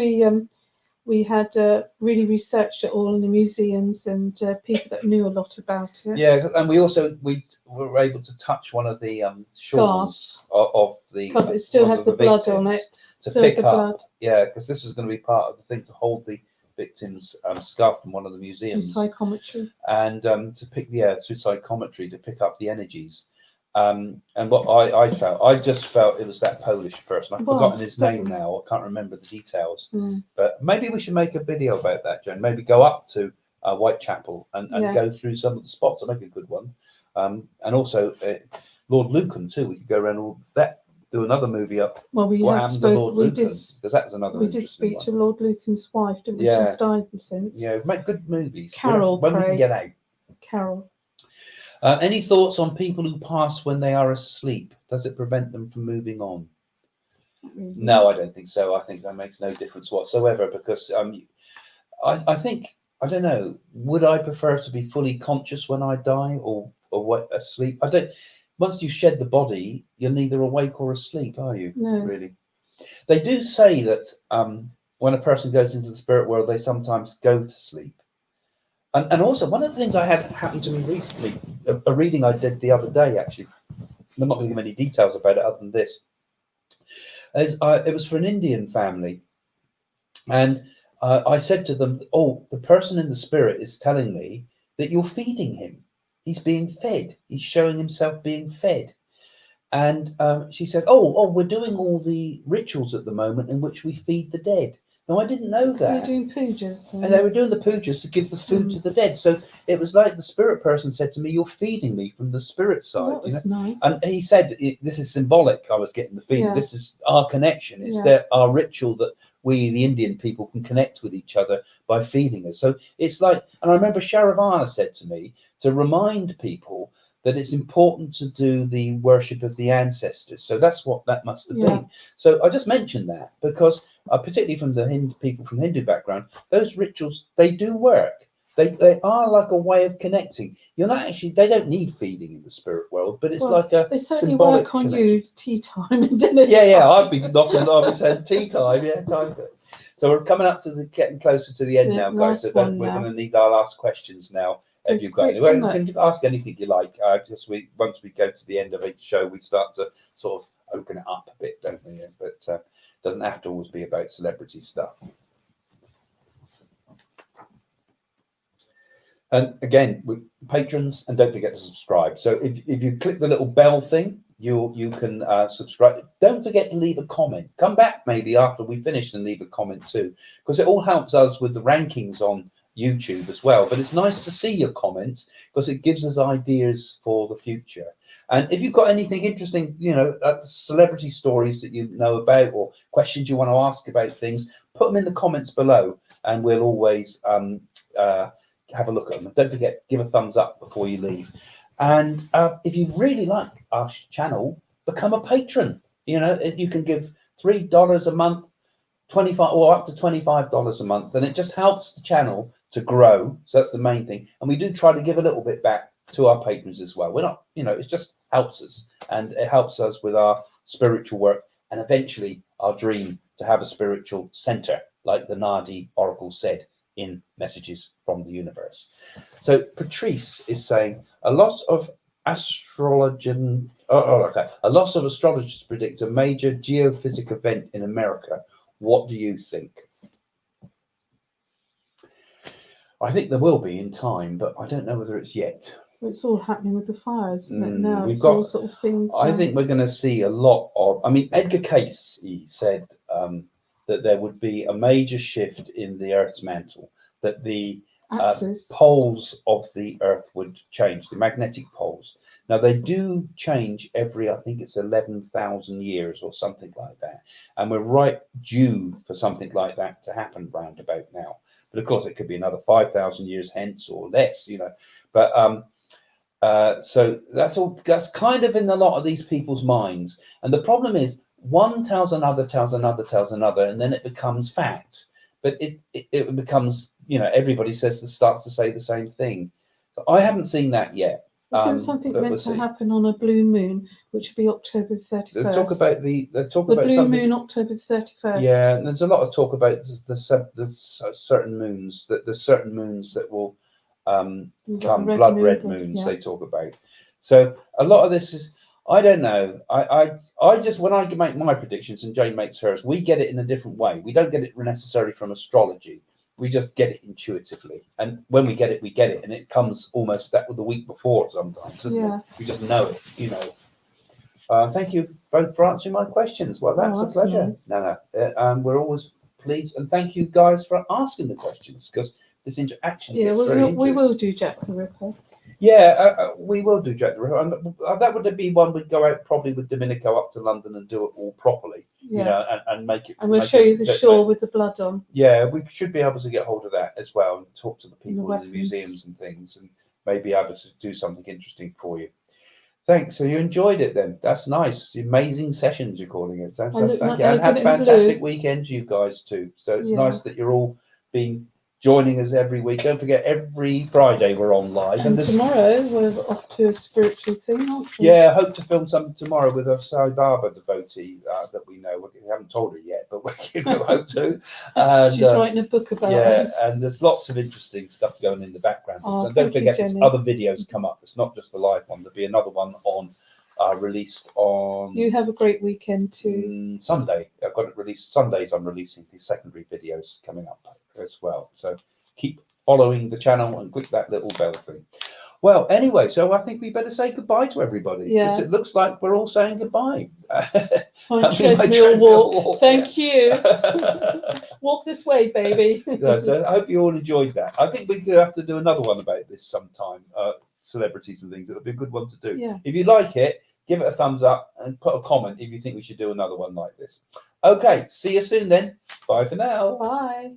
[SPEAKER 2] we had really researched it all in the museums and people that knew a lot about it.
[SPEAKER 1] Yeah, and we were able to touch one of the shawls of the.
[SPEAKER 2] But it still had the blood on it.
[SPEAKER 1] To pick up, yeah, because this was going to be part of the thing to hold the victim's scarf from one of the museums.
[SPEAKER 2] Through psychometry.
[SPEAKER 1] And through psychometry to pick up the energies. And what I just felt it was that Polish person. I've forgotten his name now. I can't remember the details. But maybe we should make a video about that, Jen. Maybe go up to Whitechapel and go through some of the spots. I'll make a good one. And also Lord Lucan too. We could go around all that. Do another movie up.
[SPEAKER 2] Well, we
[SPEAKER 1] because that's another.
[SPEAKER 2] We did speak to Lord Lucan's wife, didn't we?
[SPEAKER 1] Yeah.
[SPEAKER 2] She's died since.
[SPEAKER 1] Yeah, we've made good movies.
[SPEAKER 2] Carol,
[SPEAKER 1] when we can get out.
[SPEAKER 2] Carol.
[SPEAKER 1] Any thoughts on people who pass when they are asleep? Does it prevent them from moving on? No, I don't think so. I think that makes no difference whatsoever, because I think, I don't know, would I prefer to be fully conscious when I die or what, asleep? I don't. Once you shed the body, you're neither awake or asleep, are you?
[SPEAKER 2] No.
[SPEAKER 1] Really. They do say that when a person goes into the spirit world, they sometimes go to sleep. And also, one of the things I had happen to me recently, a reading I did the other day, actually, I'm not going to give any details about it other than this, is it was for an Indian family. And I said to them, oh, the person in the spirit is telling me that you're feeding him. He's being fed. He's showing himself being fed. And she said, oh, we're doing all the rituals at the moment in which we feed the dead. No, I didn't know that.
[SPEAKER 2] They're doing pujas.
[SPEAKER 1] And they were doing the pujas to give the food to the dead. So it was like the spirit person said to me, you're feeding me from the spirit side.
[SPEAKER 2] That was nice.
[SPEAKER 1] And he said, this is symbolic. I was getting the feeling.
[SPEAKER 2] Yeah.
[SPEAKER 1] This is our connection. It's our ritual that we, the Indian people, can connect with each other by feeding us. So it's like, and I remember Sharavana said to me to remind people that it's important to do the worship of the ancestors. So that's what that must have been. So I just mentioned that because particularly from the people from Hindu background, those rituals, they do work. They are like a way of connecting. You're not actually, they don't need feeding in the spirit world, but it's like a
[SPEAKER 2] they certainly
[SPEAKER 1] symbolic
[SPEAKER 2] work on
[SPEAKER 1] connection.
[SPEAKER 2] you tea time and dinner
[SPEAKER 1] Yeah, I'd be knocking on and saying tea time, time. So we're coming up to getting closer to the end now, guys. So we're going to need our last questions now. If you've got any, you can ask anything you like. Once we go to the end of each show, we start to sort of open it up a bit, don't we? But it doesn't have to always be about celebrity stuff. And again, patrons, and don't forget to subscribe. So if you click the little bell thing, you can subscribe. Don't forget to leave a comment. Come back maybe after we finish and leave a comment too, because it all helps us with the rankings on YouTube as well. But it's nice to see your comments because it gives us ideas for the future. And if you've got anything interesting, celebrity stories that you know about or questions you want to ask about things, put them in the comments below and we'll always have a look at them. And don't forget, give a thumbs up before you leave. And if you really like our channel, become a patron. You can give $3 a month, 25 or up to $25 a month, and it just helps the channel to grow. So that's the main thing. And we do try to give a little bit back to our patrons as well. We're not, it's just helps us, and it helps us with our spiritual work, and eventually our dream to have a spiritual center, like the Nadi Oracle said in Messages from the Universe. So Patrice is saying a lot of astrologists predict a major geophysical event in America. What do you think? I think there will be in time, but I don't know whether it's yet.
[SPEAKER 2] It's all happening with the fires, isn't it? Now
[SPEAKER 1] We've
[SPEAKER 2] it's
[SPEAKER 1] got
[SPEAKER 2] all sort of things.
[SPEAKER 1] I think we're going to see a lot of. I mean, Edgar Cayce said that there would be a major shift in the Earth's mantle, that the poles of the Earth would change, the magnetic poles. Now they do change every, I think it's 11,000 years or something like that, and we're right due for something like that to happen round about now. But of course, it could be another 5,000 years hence or less, you know. But so that's kind of in a lot of these people's minds. And the problem is, one tells another, tells another, tells another, and then it becomes fact. But it becomes, you know, everybody starts to say the same thing. So I haven't seen that yet.
[SPEAKER 2] Isn't something meant to happen on a blue moon, which would be October 31st?
[SPEAKER 1] They talk about the
[SPEAKER 2] blue moon, October 31st.
[SPEAKER 1] Yeah, and there's a lot of talk about the certain moons, that there's certain moons that will come blood red moons. Yeah. They talk about. So a lot of this is, I don't know. I just, when I make my predictions and Jane makes hers, we get it in a different way. We don't get it necessarily from astrology. We just get it intuitively, and when we get it, and it comes almost the week before sometimes. Yeah. We just know it, you know. Thank you both for answering my questions. Well, that's a pleasure. Nice. No, we're always pleased, and thank you guys for asking the questions, because this interaction.
[SPEAKER 2] Yeah, we will do Jack the Ripper.
[SPEAKER 1] Yeah, we will do Jack the Ripper, and that would be one we'd go out probably with Domenico up to London and do it all properly. Yeah. You know, and make it. And we'll show you the shore with the blood on. Yeah, we should be able to get hold of that as well, and talk to the people in the museums and things, and maybe able to do something interesting for you. Thanks. So you enjoyed it then? That's nice. Amazing sessions you're calling it. So thank you, and have fantastic weekends, you guys too. So it's nice that you're all being joining us every week. Don't forget, every Friday we're on live. And tomorrow we're off to a spiritual thing, aren't we? Yeah, I hope to film something tomorrow with a Sai Baba devotee that we know. We haven't told her yet, but we hope to. And, she's writing a book about us. Yeah, and there's lots of interesting stuff going in the background. Oh, and don't forget, there's other videos come up. It's not just the live one. There'll be another one on released on. You have a great weekend too. Sunday. I've got it released. Sundays I'm releasing these secondary videos coming up as well. So keep following the channel and click that little bell thing. Well, anyway, so I think we better say goodbye to everybody. Yeah. It looks like we're all saying goodbye. Treadmill walk. Thank you. Walk this way, baby. So I hope you all enjoyed that. I think we're going to have to do another one about this sometime. Celebrities and things. It'll be a good one to do. Yeah. If you like it, give it a thumbs up and put a comment if you think we should do another one like this. Okay, see you soon then. Bye for now. Bye.